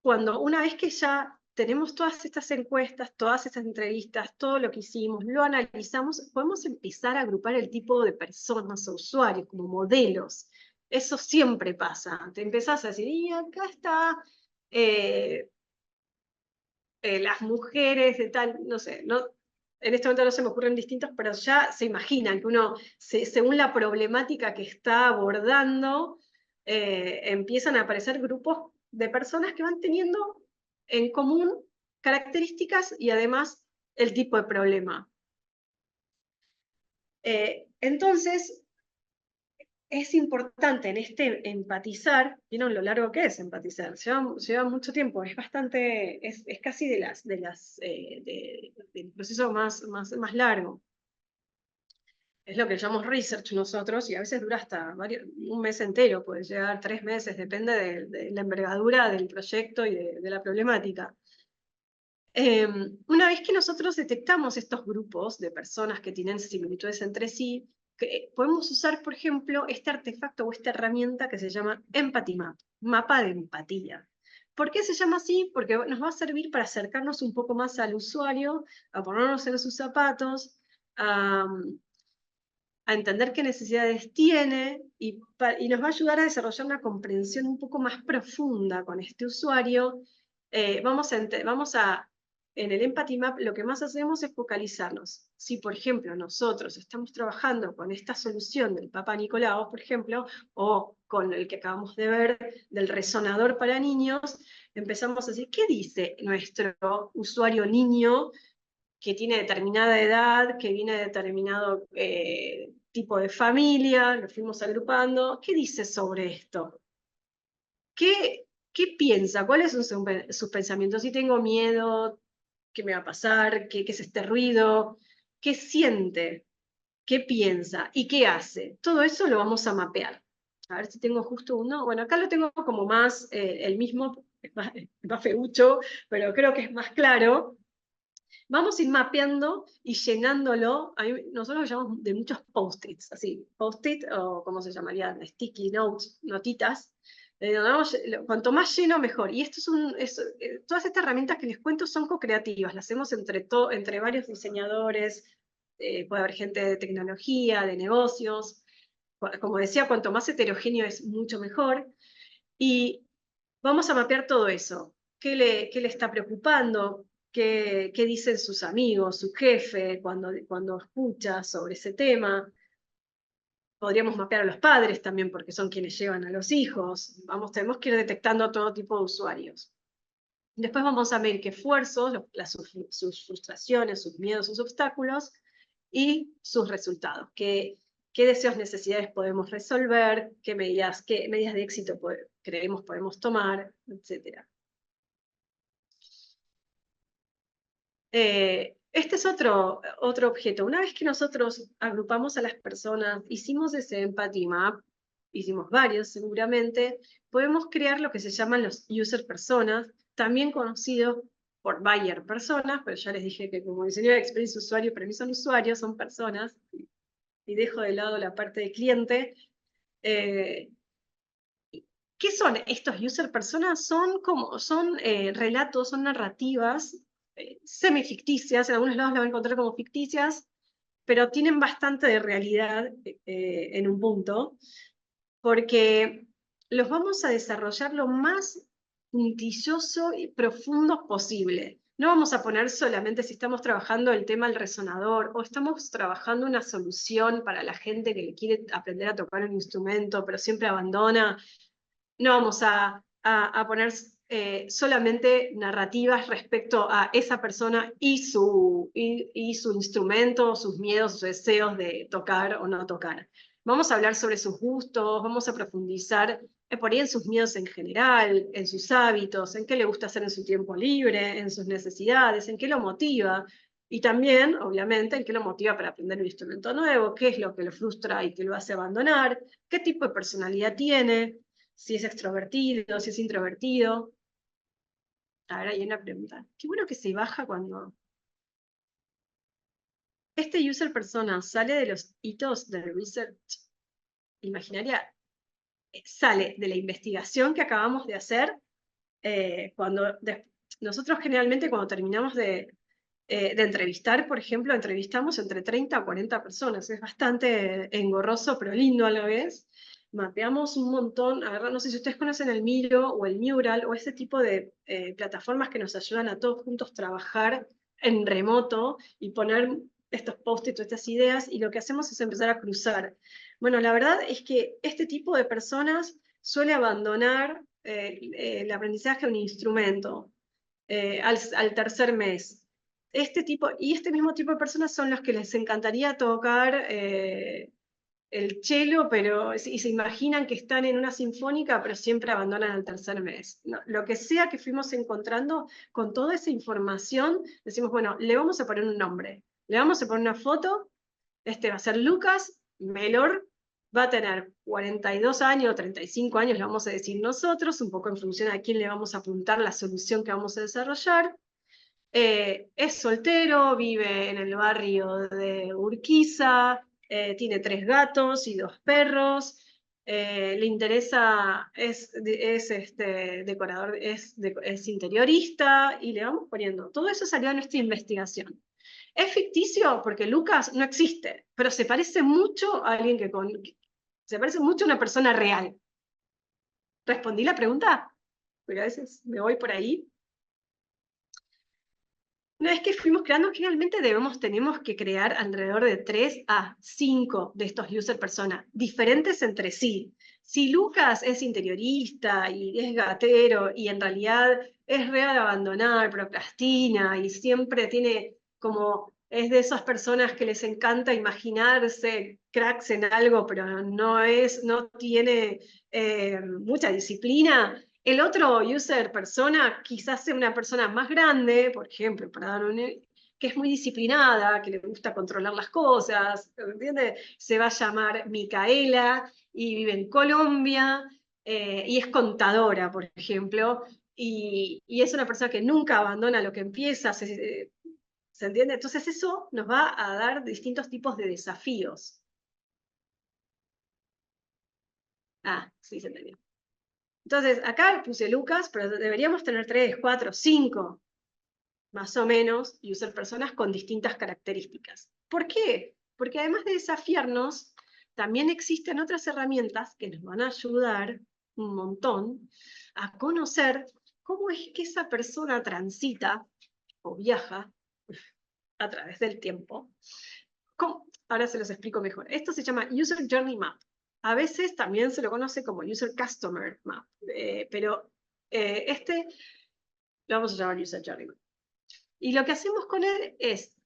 Cuando una vez que ya tenemos todas estas encuestas, todas estas entrevistas, todo lo que hicimos, lo analizamos, podemos empezar a agrupar el tipo de personas o usuarios como modelos. Eso siempre pasa. Te empezás a decir, y acá está las mujeres de tal, no sé, no, en este momento no se me ocurren distintos, pero ya se imaginan que uno, según la problemática que está abordando, empiezan a aparecer grupos de personas que van teniendo en común características y además el tipo de problema. Entonces, es importante en este empatizar, ¿vieron lo largo que es empatizar? Lleva mucho tiempo, es bastante, es casi del proceso más largo. Es lo que llamamos research nosotros, y a veces dura hasta un mes entero, puede llegar 3 meses, depende de la envergadura del proyecto y de la problemática. Una vez que nosotros detectamos estos grupos de personas que tienen similitudes entre sí, podemos usar, por ejemplo, este artefacto o esta herramienta que se llama Empathy Map, mapa de empatía. ¿Por qué se llama así? Porque nos va a servir para acercarnos un poco más al usuario, a ponernos en sus zapatos, a entender qué necesidades tiene y nos va a ayudar a desarrollar una comprensión un poco más profunda con este usuario. En el Empathy Map lo que más hacemos es focalizarnos. Si, por ejemplo, nosotros estamos trabajando con esta solución del Papa Nicolau, por ejemplo, o con el que acabamos de ver del resonador para niños, empezamos a decir, ¿qué dice nuestro usuario niño que tiene determinada edad, que viene de determinado tipo de familia? Lo fuimos agrupando? ¿Qué dice sobre esto? ¿Qué piensa? ¿Cuáles son sus pensamientos? Si tengo miedo, ¿qué me va a pasar? ¿Qué es este ruido? ¿Qué siente? ¿Qué piensa? ¿Y qué hace? Todo eso lo vamos a mapear. A ver si tengo justo uno. Bueno, acá lo tengo como más el mismo, es más feucho, pero creo que es más claro. Vamos a ir mapeando y llenándolo. Nosotros lo llamamos de muchos post-its, así, post-it o como se llamarían, sticky notes, notitas. Cuanto más lleno, mejor. Y esto todas estas herramientas que les cuento son co-creativas, las hacemos entre varios diseñadores, puede haber gente de tecnología, de negocios. Como decía, cuanto más heterogéneo es mucho mejor. Y vamos a mapear todo eso. ¿Qué le está preocupando? ¿Qué dicen sus amigos, su jefe, cuando escucha sobre ese tema? Podríamos mapear a los padres también, porque son quienes llevan a los hijos. Tenemos que ir detectando todo tipo de usuarios. Después vamos a medir qué esfuerzos, sus frustraciones, sus miedos, sus obstáculos y sus resultados. Qué deseos, necesidades podemos resolver, qué medidas de éxito creemos podemos tomar, etc. Este es otro objeto. Una vez que nosotros agrupamos a las personas, hicimos ese empathy map, hicimos varios seguramente, podemos crear lo que se llaman los user personas, también conocidos por buyer personas, pero ya les dije que como diseñador de experiencia usuario, para mí son usuarios, son personas, y dejo de lado la parte de cliente. ¿Qué son estos user personas? Son relatos, son narrativas semificticias, en algunos lados la van a encontrar como ficticias, pero tienen bastante de realidad en un punto, porque los vamos a desarrollar lo más puntilloso y profundo posible. No vamos a poner solamente si estamos trabajando el tema del resonador o estamos trabajando una solución para la gente que le quiere aprender a tocar un instrumento, pero siempre abandona. No vamos a poner solamente narrativas respecto a esa persona y su instrumento, sus miedos, sus deseos de tocar o no tocar. Vamos a hablar sobre sus gustos, vamos a profundizar por ahí en sus miedos en general, en sus hábitos, en qué le gusta hacer en su tiempo libre, en sus necesidades, en qué lo motiva. Y también, obviamente, en qué lo motiva para aprender un instrumento nuevo, qué es lo que lo frustra y que lo hace abandonar, qué tipo de personalidad tiene, si es extrovertido, si es introvertido. A ver, hay una pregunta. Qué bueno que se baja cuando... Este user persona sale de los hitos del research imaginaria, sale de la investigación que acabamos de hacer, nosotros generalmente cuando terminamos de entrevistar, por ejemplo, entrevistamos entre 30 o 40 personas, es bastante engorroso, pero lindo a la vez. Mapeamos un montón, no sé si ustedes conocen el Miro o el Mural o ese tipo de plataformas que nos ayudan a todos juntos trabajar en remoto y poner estos post-its, estas ideas, y lo que hacemos es empezar a cruzar. Bueno, la verdad es que este tipo de personas suele abandonar el aprendizaje de un instrumento al tercer mes. Este mismo tipo de personas son los que les encantaría tocar el cello, y se imaginan que están en una sinfónica, pero siempre abandonan al tercer mes. No, lo que sea que fuimos encontrando, con toda esa información, decimos, bueno, le vamos a poner un nombre, le vamos a poner una foto, este va a ser Lucas Mellor, va a tener 42 años, 35 años, le vamos a decir nosotros, un poco en función a quién le vamos a apuntar la solución que vamos a desarrollar. Es soltero, vive en el barrio de Urquiza, tiene 3 gatos y 2 perros, le interesa, es decorador, es interiorista, y le vamos poniendo. Todo eso salió de nuestra investigación. Es ficticio porque Lucas no existe, pero se parece mucho a alguien se parece mucho a una persona real. ¿Respondí la pregunta? Porque a veces me voy por ahí. Una vez que fuimos creando, generalmente tenemos que crear alrededor de 3 a 5 de estos user personas, diferentes entre sí. Si Lucas es interiorista y es gatero y en realidad es real abandonar, procrastina y siempre es de esas personas que les encanta imaginarse cracks en algo, pero no tiene mucha disciplina. El otro user persona quizás sea una persona más grande, por ejemplo, que es muy disciplinada, que le gusta controlar las cosas, ¿entiendes? Se va a llamar Micaela y vive en Colombia y es contadora, por ejemplo, y es una persona que nunca abandona lo que empieza, ¿se entiende? Entonces eso nos va a dar distintos tipos de desafíos. Ah, sí, se entendió. Entonces, acá puse Lucas, pero deberíamos tener 3, 4, 5, más o menos, user personas con distintas características. ¿Por qué? Porque además de desafiarnos, también existen otras herramientas que nos van a ayudar un montón a conocer cómo es que esa persona transita o viaja a través del tiempo. Ahora se los explico mejor. Esto se llama User Journey Map. A veces también se lo conoce como User Customer Map, pero este Lo vamos a llamar User Journey Map. Y lo que hacemos con él es,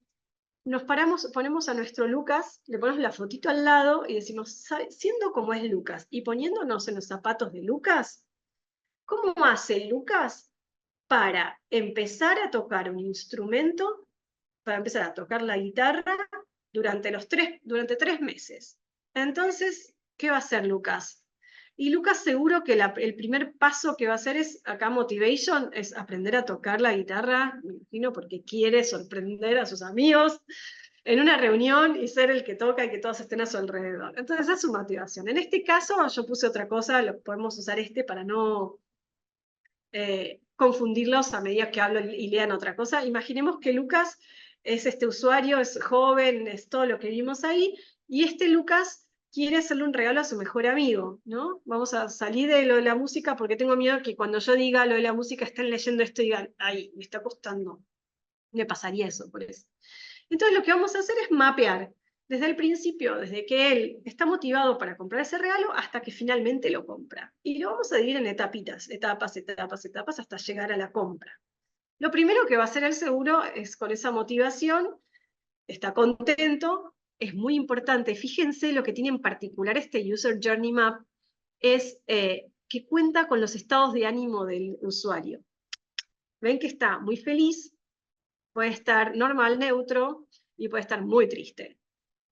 nos paramos, ponemos a nuestro Lucas, le ponemos la fotito al lado y decimos, siendo como es Lucas y poniéndonos en los zapatos de Lucas, ¿cómo hace Lucas para empezar a tocar un instrumento, para empezar a tocar la guitarra durante 3 meses? Entonces, ¿qué va a hacer Lucas? Y Lucas seguro que el primer paso que va a hacer es, acá Motivation, es aprender a tocar la guitarra, me imagino, porque quiere sorprender a sus amigos en una reunión y ser el que toca y que todos estén a su alrededor. Entonces, esa es su motivación. En este caso, yo puse otra cosa, podemos usar para no confundirlos a medida que hablo y lean otra cosa. Imaginemos que Lucas es este usuario, es joven, es todo lo que vimos ahí, y este Lucas quiere hacerle un regalo a su mejor amigo, ¿no? Vamos a salir de lo de la música porque tengo miedo que cuando yo diga lo de la música estén leyendo esto y digan, ay, me está costando. Me pasaría eso por eso. Entonces lo que vamos a hacer es mapear desde el principio, desde que él está motivado para comprar ese regalo hasta que finalmente lo compra. Y lo vamos a dividir en etapas, hasta llegar a la compra. Lo primero que va a hacer el seguro es con esa motivación, está contento, es muy importante. Fíjense lo que tiene en particular este User Journey Map, es que cuenta con los estados de ánimo del usuario. Ven que está muy feliz, puede estar normal, neutro, y puede estar muy triste.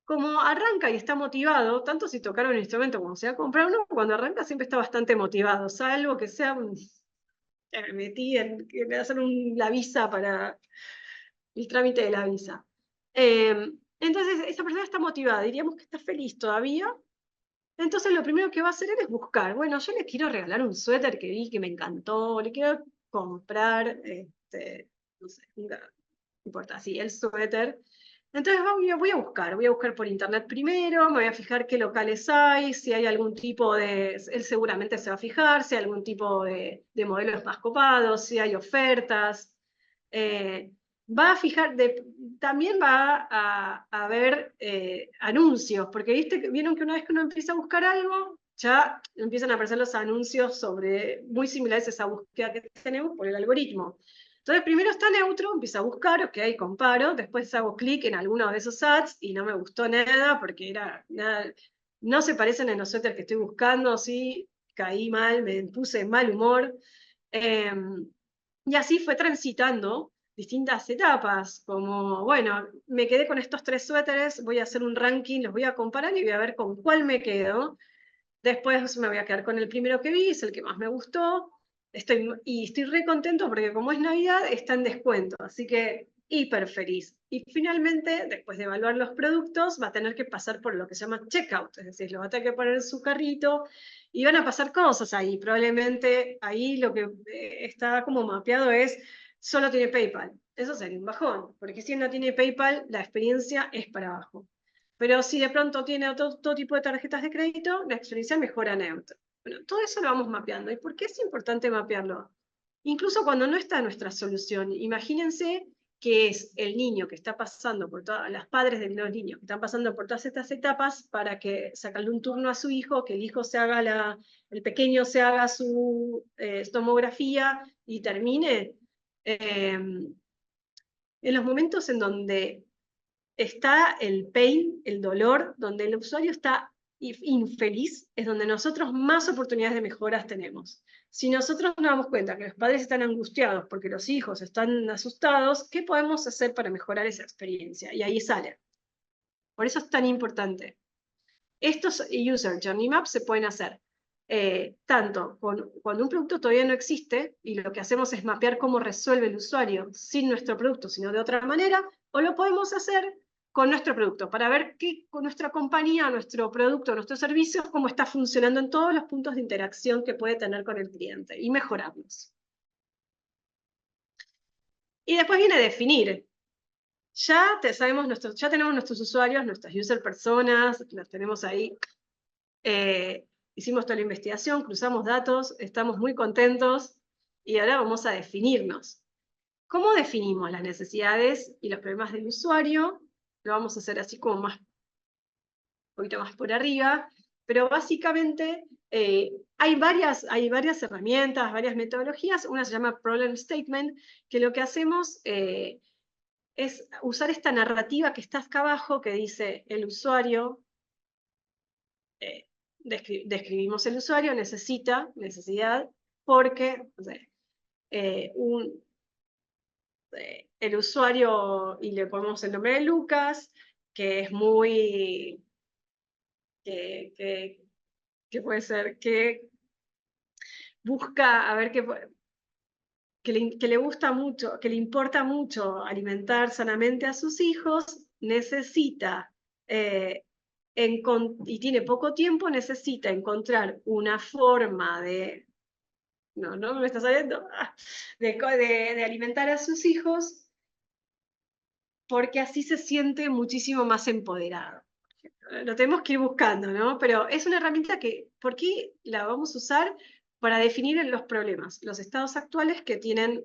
Como arranca y está motivado, tanto si tocaron un instrumento como si va a comprar uno, cuando arranca siempre está bastante motivado, salvo que sea metí en hacer la visa para el trámite de la visa. Entonces, esa persona está motivada, diríamos que está feliz todavía. Entonces, lo primero que va a hacer él es buscar. Bueno, yo le quiero regalar un suéter que vi que me encantó, le quiero comprar, no sé, no importa, sí, el suéter. Entonces voy a buscar por internet primero, me voy a fijar qué locales hay, si hay algún tipo él seguramente se va a fijar, si hay algún tipo de modelos más copados, si hay ofertas. Va a fijar, también va a ver anuncios, porque vieron que una vez que uno empieza a buscar algo, ya empiezan a aparecer los anuncios muy similares a esa búsqueda que tenemos por el algoritmo. Entonces primero está neutro, empiezo a buscar, ok, comparo, después hago clic en alguno de esos ads y no me gustó nada porque no se parecen en los suéteres que estoy buscando, sí, caí mal, me puse en mal humor. Y así fue transitando distintas etapas, como, bueno, me quedé con estos 3 suéteres, voy a hacer un ranking, los voy a comparar y voy a ver con cuál me quedo. Después me voy a quedar con el primero que vi, es el que más me gustó. Estoy re contento porque como es Navidad, está en descuento, así que hiper feliz. Y finalmente, después de evaluar los productos, va a tener que pasar por lo que se llama checkout, es decir, lo va a tener que poner en su carrito y van a pasar cosas ahí. Probablemente ahí lo que está como mapeado es, solo tiene PayPal. Eso sería un bajón, porque si no tiene PayPal, la experiencia es para abajo. Pero si de pronto tiene todo tipo de tarjetas de crédito, la experiencia mejora neutro. Bueno, todo eso lo vamos mapeando. ¿Y por qué es importante mapearlo? Incluso cuando no está nuestra solución. Imagínense que es el niño que está pasando por todas, las padres de los niños que están pasando por todas estas etapas para que sacarle un turno a su hijo, que el hijo el pequeño se haga su tomografía y termine. En los momentos en donde está el pain, el dolor, donde el usuario está infeliz, es donde nosotros más oportunidades de mejoras tenemos. Si nosotros nos damos cuenta que los padres están angustiados porque los hijos están asustados, ¿qué podemos hacer para mejorar esa experiencia? Y ahí sale. Por eso es tan importante. Estos User Journey Maps se pueden hacer tanto cuando un producto todavía no existe y lo que hacemos es mapear cómo resuelve el usuario sin nuestro producto, sino de otra manera, o lo podemos hacer con nuestro producto, para ver con nuestra compañía, nuestro producto, nuestro servicio, cómo está funcionando en todos los puntos de interacción que puede tener con el cliente y mejorarlos. Y después viene definir. Ya tenemos nuestros usuarios, nuestras user personas, las tenemos ahí. Hicimos toda la investigación, cruzamos datos, estamos muy contentos y ahora vamos a definirnos. ¿Cómo definimos las necesidades y los problemas del usuario? Lo vamos a hacer así como un poquito más por arriba. pero básicamente hay varias herramientas, varias metodologías. Una se llama Problem Statement, que lo que hacemos es usar esta narrativa que está acá abajo, que dice el usuario, describimos el usuario, necesidad, porque el usuario, y le ponemos el nombre de Lucas, que es muy, que puede ser, que busca, a ver, que le gusta mucho, que le importa mucho alimentar sanamente a sus hijos, necesita, y tiene poco tiempo, necesita encontrar una forma de, no me está saliendo, de alimentar a sus hijos, porque así se siente muchísimo más empoderado. Lo tenemos que ir buscando, ¿no? Pero es una herramienta que, ¿por qué la vamos a usar? Para definir los problemas, los estados actuales que tienen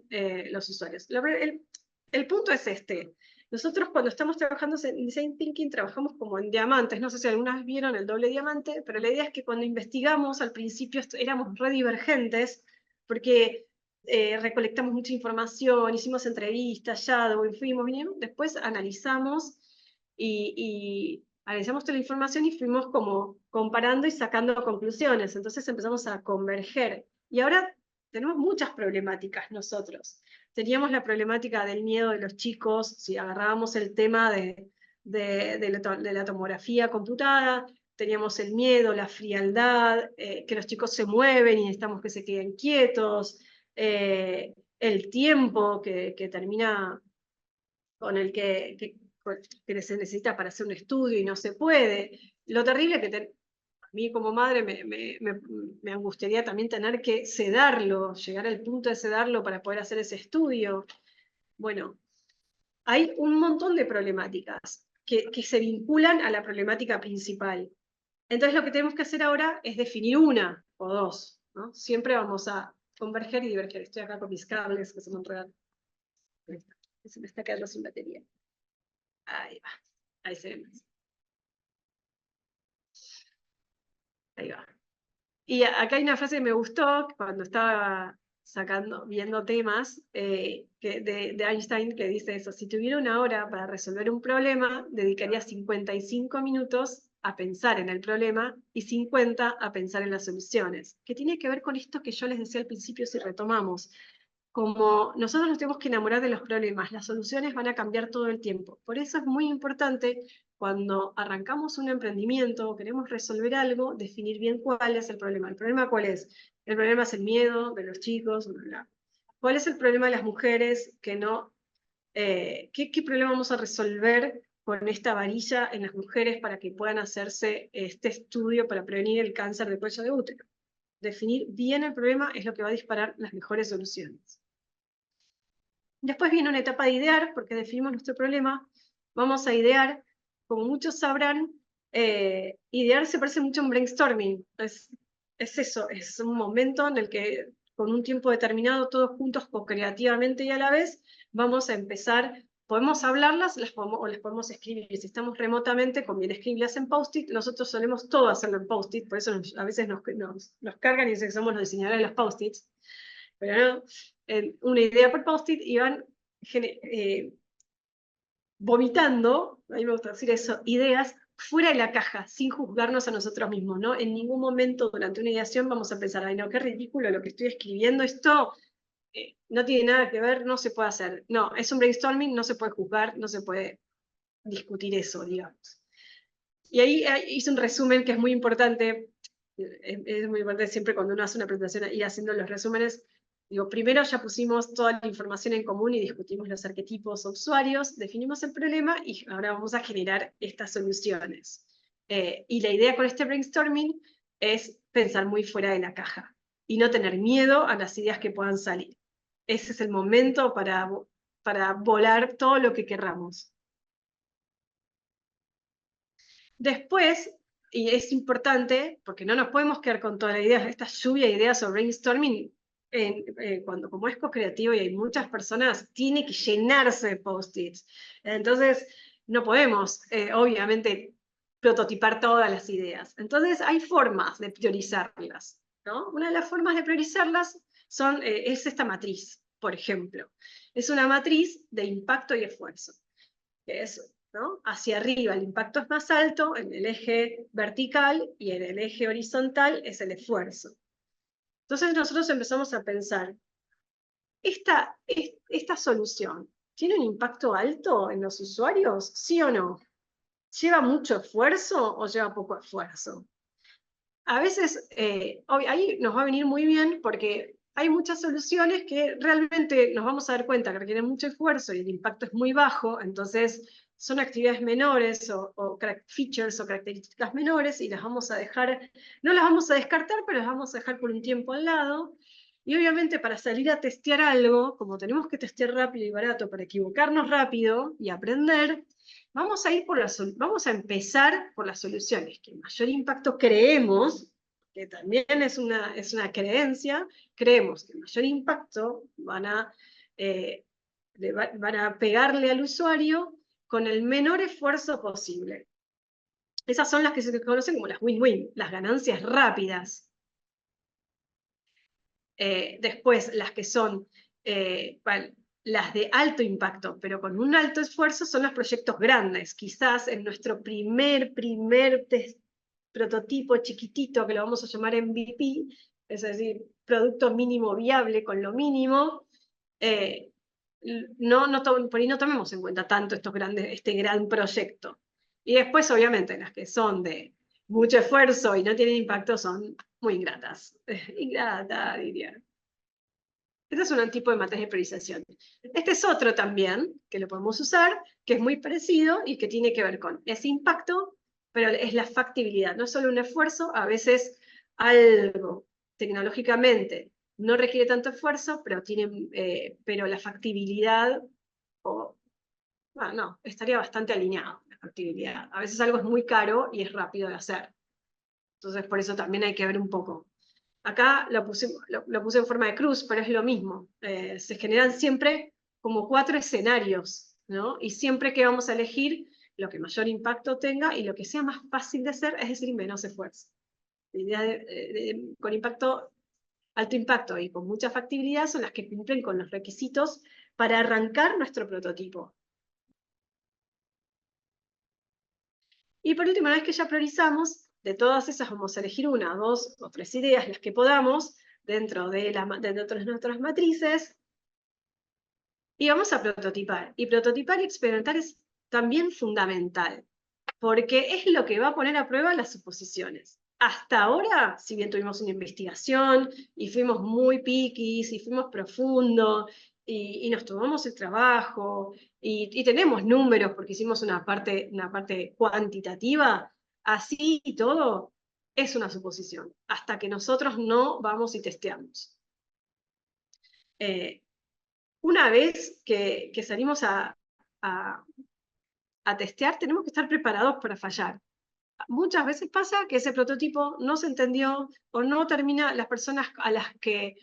los usuarios. El punto es este. Nosotros cuando estamos trabajando en Design Thinking trabajamos como en diamantes. No sé si alguna vez vieron el doble diamante, pero la idea es que cuando investigamos al principio éramos re divergentes, porque recolectamos mucha información, hicimos entrevistas, shadowing, fuimos, vinimos, después analizamos y analizamos toda la información y fuimos como comparando y sacando conclusiones. Entonces empezamos a converger. Y ahora tenemos muchas problemáticas nosotros. Teníamos la problemática del miedo de los chicos, si agarrábamos el tema de la tomografía computada, teníamos el miedo, la frialdad, que los chicos se mueven y necesitamos que se queden quietos, el tiempo que termina con el que se necesita para hacer un estudio y no se puede. Lo terrible que a mí como madre me angustiaría también tener que sedarlo, llegar al punto de sedarlo para poder hacer ese estudio. Bueno, hay un montón de problemáticas que se vinculan a la problemática principal. Entonces lo que tenemos que hacer ahora es definir una o dos, ¿no? Siempre vamos a converger y diverger. Estoy acá con mis cables que se me enredan. Se me está quedando sin batería. Ahí va. Ahí se ve más. Ahí va. Y acá hay una frase que me gustó cuando estaba viendo temas de Einstein, que dice eso: si tuviera una hora para resolver un problema, dedicaría 55 minutos a pensar en el problema y 50 a pensar en las soluciones. Que tiene que ver con esto que yo les decía al principio, si retomamos. Como nosotros nos tenemos que enamorar de los problemas, las soluciones van a cambiar todo el tiempo. Por eso es muy importante, cuando arrancamos un emprendimiento o queremos resolver algo, definir bien cuál es el problema. ¿El problema cuál es? El problema es el miedo de los chicos. ¿Cuál es el problema de las mujeres que no? ¿Qué problema vamos a resolver con esta varilla en las mujeres para que puedan hacerse este estudio para prevenir el cáncer de cuello de útero? Definir bien el problema es lo que va a disparar las mejores soluciones. Después viene una etapa de idear, porque definimos nuestro problema. Vamos a idear, como muchos sabrán, idear se parece mucho a un brainstorming. Es eso, es un momento en el que con un tiempo determinado, todos juntos, co-creativamente y a la vez, vamos a empezar, podemos hablarlas o las podemos escribir. Si estamos remotamente, conviene escribirlas en post-it. Nosotros solemos todo hacerlo en post-it, por eso a veces nos cargan y dicen que somos los diseñadores de los post-its. Pero no, una idea por post-it y van vomitando, a mí me gusta decir eso, ideas fuera de la caja, sin juzgarnos a nosotros mismos, ¿no? En ningún momento durante una ideación vamos a pensar, ay no, qué ridículo lo que estoy escribiendo, esto no tiene nada que ver, no se puede hacer. No, es un brainstorming, no se puede juzgar, no se puede discutir eso, digamos. Y ahí hice un resumen que es muy importante, es muy importante siempre cuando uno hace una presentación ir haciendo los resúmenes. Digo, primero ya pusimos toda la información en común y discutimos los arquetipos o usuarios, definimos el problema y ahora vamos a generar estas soluciones. Y la idea con este brainstorming es pensar muy fuera de la caja y no tener miedo a las ideas que puedan salir. Ese es el momento para volar todo lo que querramos. Después, y es importante, porque no nos podemos quedar con toda la idea, esta lluvia de ideas o brainstorming, cuando como es co-creativo y hay muchas personas, tiene que llenarse de post-its. Entonces, no podemos, obviamente, prototipar todas las ideas. Entonces hay formas de priorizarlas, ¿no? Una de las formas de priorizarlas es esta matriz, por ejemplo. Es una matriz de impacto y esfuerzo, que es, ¿no? Hacia arriba el impacto es más alto en el eje vertical y en el eje horizontal es el esfuerzo. Entonces nosotros empezamos a pensar, ¿esta solución tiene un impacto alto en los usuarios? ¿Sí o no? ¿Lleva mucho esfuerzo o lleva poco esfuerzo? A veces ahí nos va a venir muy bien porque hay muchas soluciones que realmente nos vamos a dar cuenta que requieren mucho esfuerzo y el impacto es muy bajo, entonces son actividades menores o features o características menores y las vamos a dejar, no las vamos a descartar, pero las vamos a dejar por un tiempo al lado. Y obviamente para salir a testear algo, como tenemos que testear rápido y barato para equivocarnos rápido y aprender, vamos a empezar por las soluciones que mayor impacto creemos, que también es una creencia, creemos que mayor impacto van a pegarle al usuario con el menor esfuerzo posible. Esas son las que se conocen como las win-win, las ganancias rápidas. Después, las que son las de alto impacto, pero con un alto esfuerzo, son los proyectos grandes. Quizás en nuestro primer prototipo chiquitito, que lo vamos a llamar MVP, es decir, producto mínimo viable con lo mínimo, por ahí no tomemos en cuenta tanto este gran proyecto. Y después, obviamente, las que son de mucho esfuerzo y no tienen impacto son muy ingratas. Ingrata, diría. Este es un tipo de matriz de priorización. Este es otro también, que lo podemos usar, que es muy parecido y que tiene que ver con ese impacto, pero es la factibilidad. No es solo un esfuerzo, a veces algo tecnológicamente no requiere tanto esfuerzo, pero la factibilidad, no, estaría bastante alineado la factibilidad. A veces algo es muy caro y es rápido de hacer. Entonces, por eso también hay que ver un poco. Acá lo puse en forma de cruz, pero es lo mismo. Se generan siempre como 4 escenarios, ¿no? Y siempre que vamos a elegir lo que mayor impacto tenga y lo que sea más fácil de hacer, es decir, menos esfuerzo. Con alto impacto y con mucha factibilidad son las que cumplen con los requisitos para arrancar nuestro prototipo. Y por último, una vez que ya priorizamos, de todas esas vamos a elegir 1, 2 o 3 ideas, las que podamos, dentro de nuestras matrices, y vamos a prototipar. Y prototipar y experimentar es también fundamental, porque es lo que va a poner a prueba las suposiciones. Hasta ahora, si bien tuvimos una investigación, y fuimos muy piquis, y fuimos profundo, y nos tomamos el trabajo, y tenemos números porque hicimos una parte cuantitativa, así y todo, es una suposición, hasta que nosotros no vamos y testeamos. Una vez que salimos a testear, tenemos que estar preparados para fallar. Muchas veces pasa que ese prototipo no se entendió o no termina, las personas a las que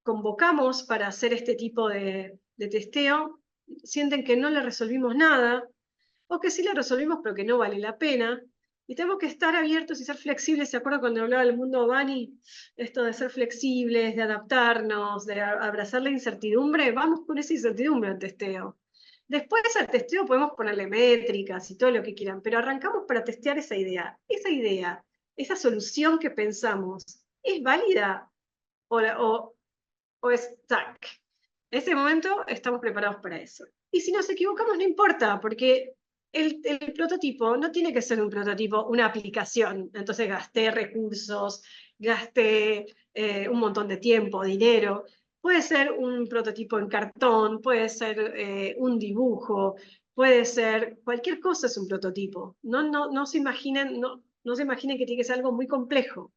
convocamos para hacer este tipo de testeo sienten que no le resolvimos nada o que sí le resolvimos pero que no vale la pena. Y tenemos que estar abiertos y ser flexibles. ¿Se acuerdan cuando hablaba del mundo Bani? Esto de ser flexibles, de adaptarnos, de abrazar la incertidumbre. Vamos con esa incertidumbre al testeo. Después al testeo podemos ponerle métricas y todo lo que quieran, pero arrancamos para testear esa idea. Esa idea, esa solución que pensamos, ¿es válida o es tac? En ese momento estamos preparados para eso. Y si nos equivocamos no importa, porque el prototipo no tiene que ser un prototipo, una aplicación. Entonces gasté recursos, gasté un montón de tiempo, dinero. Puede ser un prototipo en cartón, puede ser un dibujo, puede ser cualquier cosa es un prototipo. No se imaginen, no se imaginen que tiene que ser algo muy complejo.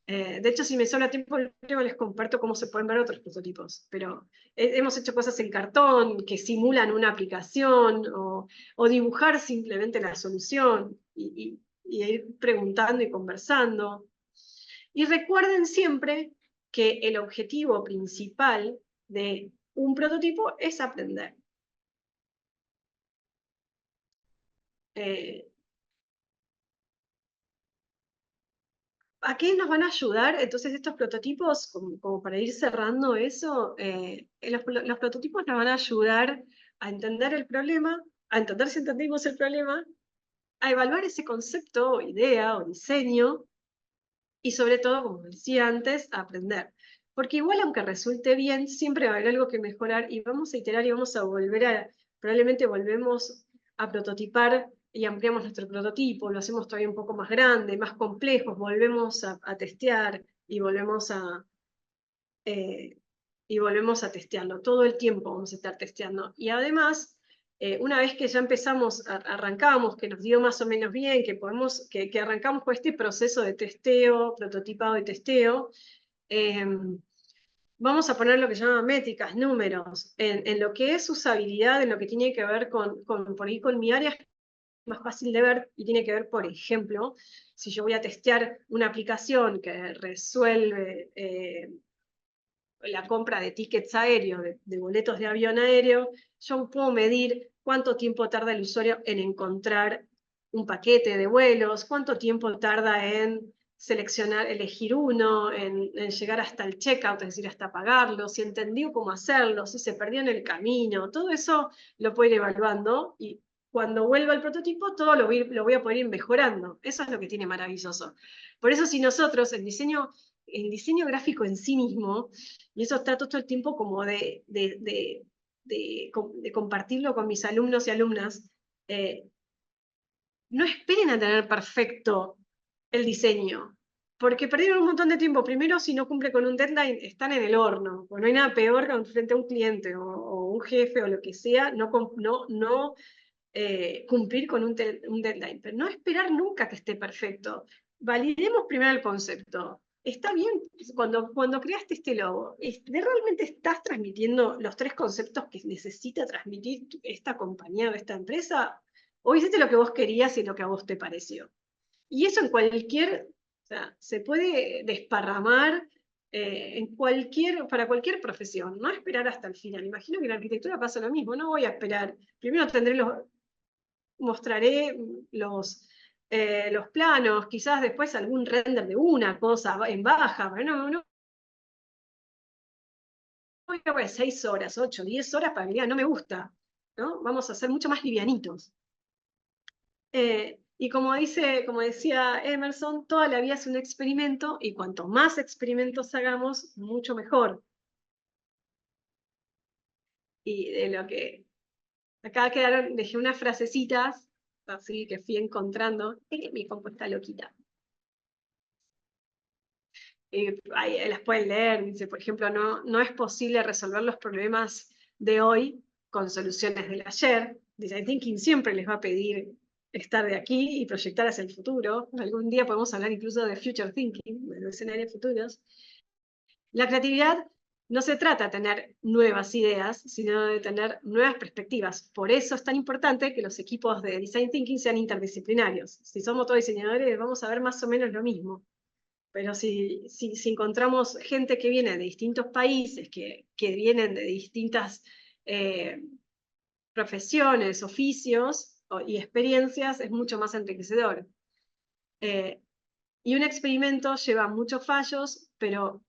De hecho, si me sobra tiempo, luego les comparto cómo se pueden ver otros prototipos, pero hemos hecho cosas en cartón que simulan una aplicación o dibujar simplemente la solución y ir preguntando y conversando. Y recuerden siempre que el objetivo principal de un prototipo es aprender. ¿A qué nos van a ayudar entonces estos prototipos? Como para ir cerrando eso, los prototipos nos van a ayudar a entender el problema, a entender si entendimos el problema, a evaluar ese concepto, o idea o diseño, y sobre todo, como decía antes, a aprender. Porque igual aunque resulte bien, siempre va a haber algo que mejorar y vamos a iterar y vamos a volver probablemente volvemos a prototipar y ampliamos nuestro prototipo, lo hacemos todavía un poco más grande, más complejo, volvemos a testear eh, y volvemos a testearlo. Todo el tiempo vamos a estar testeando. Y además, una vez que ya empezamos, arrancamos, que nos dio más o menos bien, que arrancamos con este proceso de testeo, prototipado y testeo, eh, vamos a poner lo que se llama métricas, números, en lo que es usabilidad, en lo que tiene que ver por ahí con mi área es más fácil de ver y tiene que ver, por ejemplo, si yo voy a testear una aplicación que resuelve la compra de tickets aéreos, de boletos de avión aéreo, yo puedo medir cuánto tiempo tarda el usuario en encontrar un paquete de vuelos, cuánto tiempo tarda en seleccionar, elegir uno, en llegar hasta el checkout, es decir, hasta pagarlo, si entendió cómo hacerlo, si se perdió en el camino, todo eso lo puedo ir evaluando y cuando vuelva el prototipo todo lo voy a poder ir mejorando. Eso es lo que tiene maravilloso. Por eso si nosotros, el diseño gráfico en sí mismo, y eso trato todo el tiempo como de compartirlo con mis alumnos y alumnas. No esperen a tener perfecto el diseño, porque perdieron un montón de tiempo. Primero, si no cumple con un deadline, están en el horno. Pues no hay nada peor que frente a un cliente o un jefe o lo que sea, no cumplir con un deadline. Pero no esperar nunca que esté perfecto. Validemos primero el concepto. Está bien, cuando creaste este logo, ¿realmente estás transmitiendo los tres conceptos que necesita transmitir esta compañía o esta empresa? ¿O hiciste lo que vos querías y lo que a vos te pareció? Y eso o sea, se puede desparramar para cualquier profesión, no esperar hasta el final. Imagino que en la arquitectura pasa lo mismo, no voy a esperar. Primero mostraré los planos, quizás después algún render de una cosa en baja, bueno, no voy a ver 6 horas, 8, 10 horas para mirar, no me gusta, ¿no? Vamos a ser mucho más livianitos. Y como decía Emerson, toda la vida es un experimento y cuanto más experimentos hagamos, mucho mejor. Y de lo que acá dejé unas frasecitas, así que fui encontrando. Mi compu está loquita. Ahí las pueden leer, dice, por ejemplo, no es posible resolver los problemas de hoy con soluciones del ayer. Design Thinking siempre les va a pedir estar de aquí y proyectar hacia el futuro. Algún día podemos hablar incluso de Future Thinking, de los escenarios futuros. La creatividad no se trata de tener nuevas ideas, sino de tener nuevas perspectivas. Por eso es tan importante que los equipos de Design Thinking sean interdisciplinarios. Si somos todos diseñadores, vamos a ver más o menos lo mismo. Pero si encontramos gente que viene de distintos países, que vienen de distintas profesiones, oficios y experiencias, es mucho más enriquecedor. Y un experimento lleva muchos fallos, pero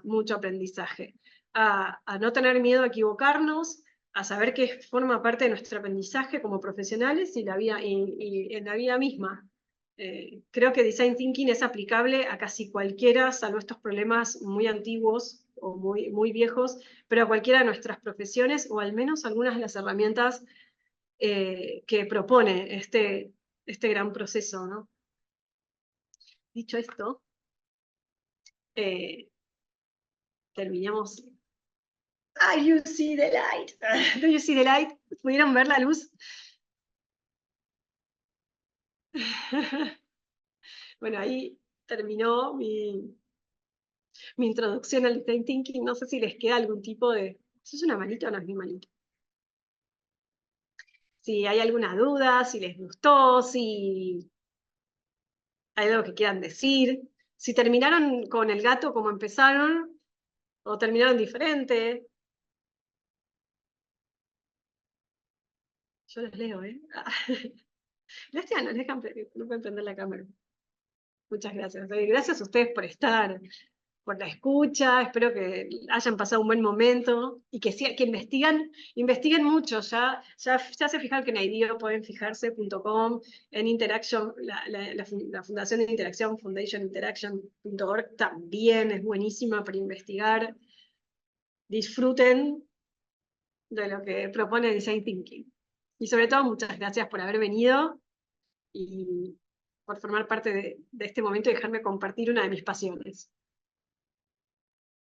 mucho aprendizaje. A no tener miedo a equivocarnos, a saber que forma parte de nuestro aprendizaje como profesionales y en la vida misma. Creo que Design Thinking es aplicable a casi cualquiera, salvo estos problemas muy antiguos o muy viejos, pero a cualquiera de nuestras profesiones, o al menos algunas de las herramientas que propone este gran proceso, ¿no? Dicho esto, eh, terminamos. Ah, you see the light. Do you see the light? ¿Pudieron ver la luz? Bueno, ahí terminó mi introducción al design thinking. No sé si les queda algún tipo de... ¿Eso es una manita o no es mi manita? Si hay alguna duda, si les gustó, si hay algo que quieran decir, si terminaron con el gato como empezaron o terminaron diferente. Yo los leo, ¿eh? Lástima, no pueden prender la cámara. Muchas gracias. Gracias a ustedes por estar, por la escucha. Espero que hayan pasado un buen momento y que investiguen mucho. Ya se fijaron que en IDEO pueden fijarse.com, en Interaction, la Fundación de Interacción, foundationinteraction.org, también es buenísima para investigar. Disfruten de lo que propone Design Thinking. Y sobre todo, muchas gracias por haber venido y por formar parte de este momento y dejarme compartir una de mis pasiones.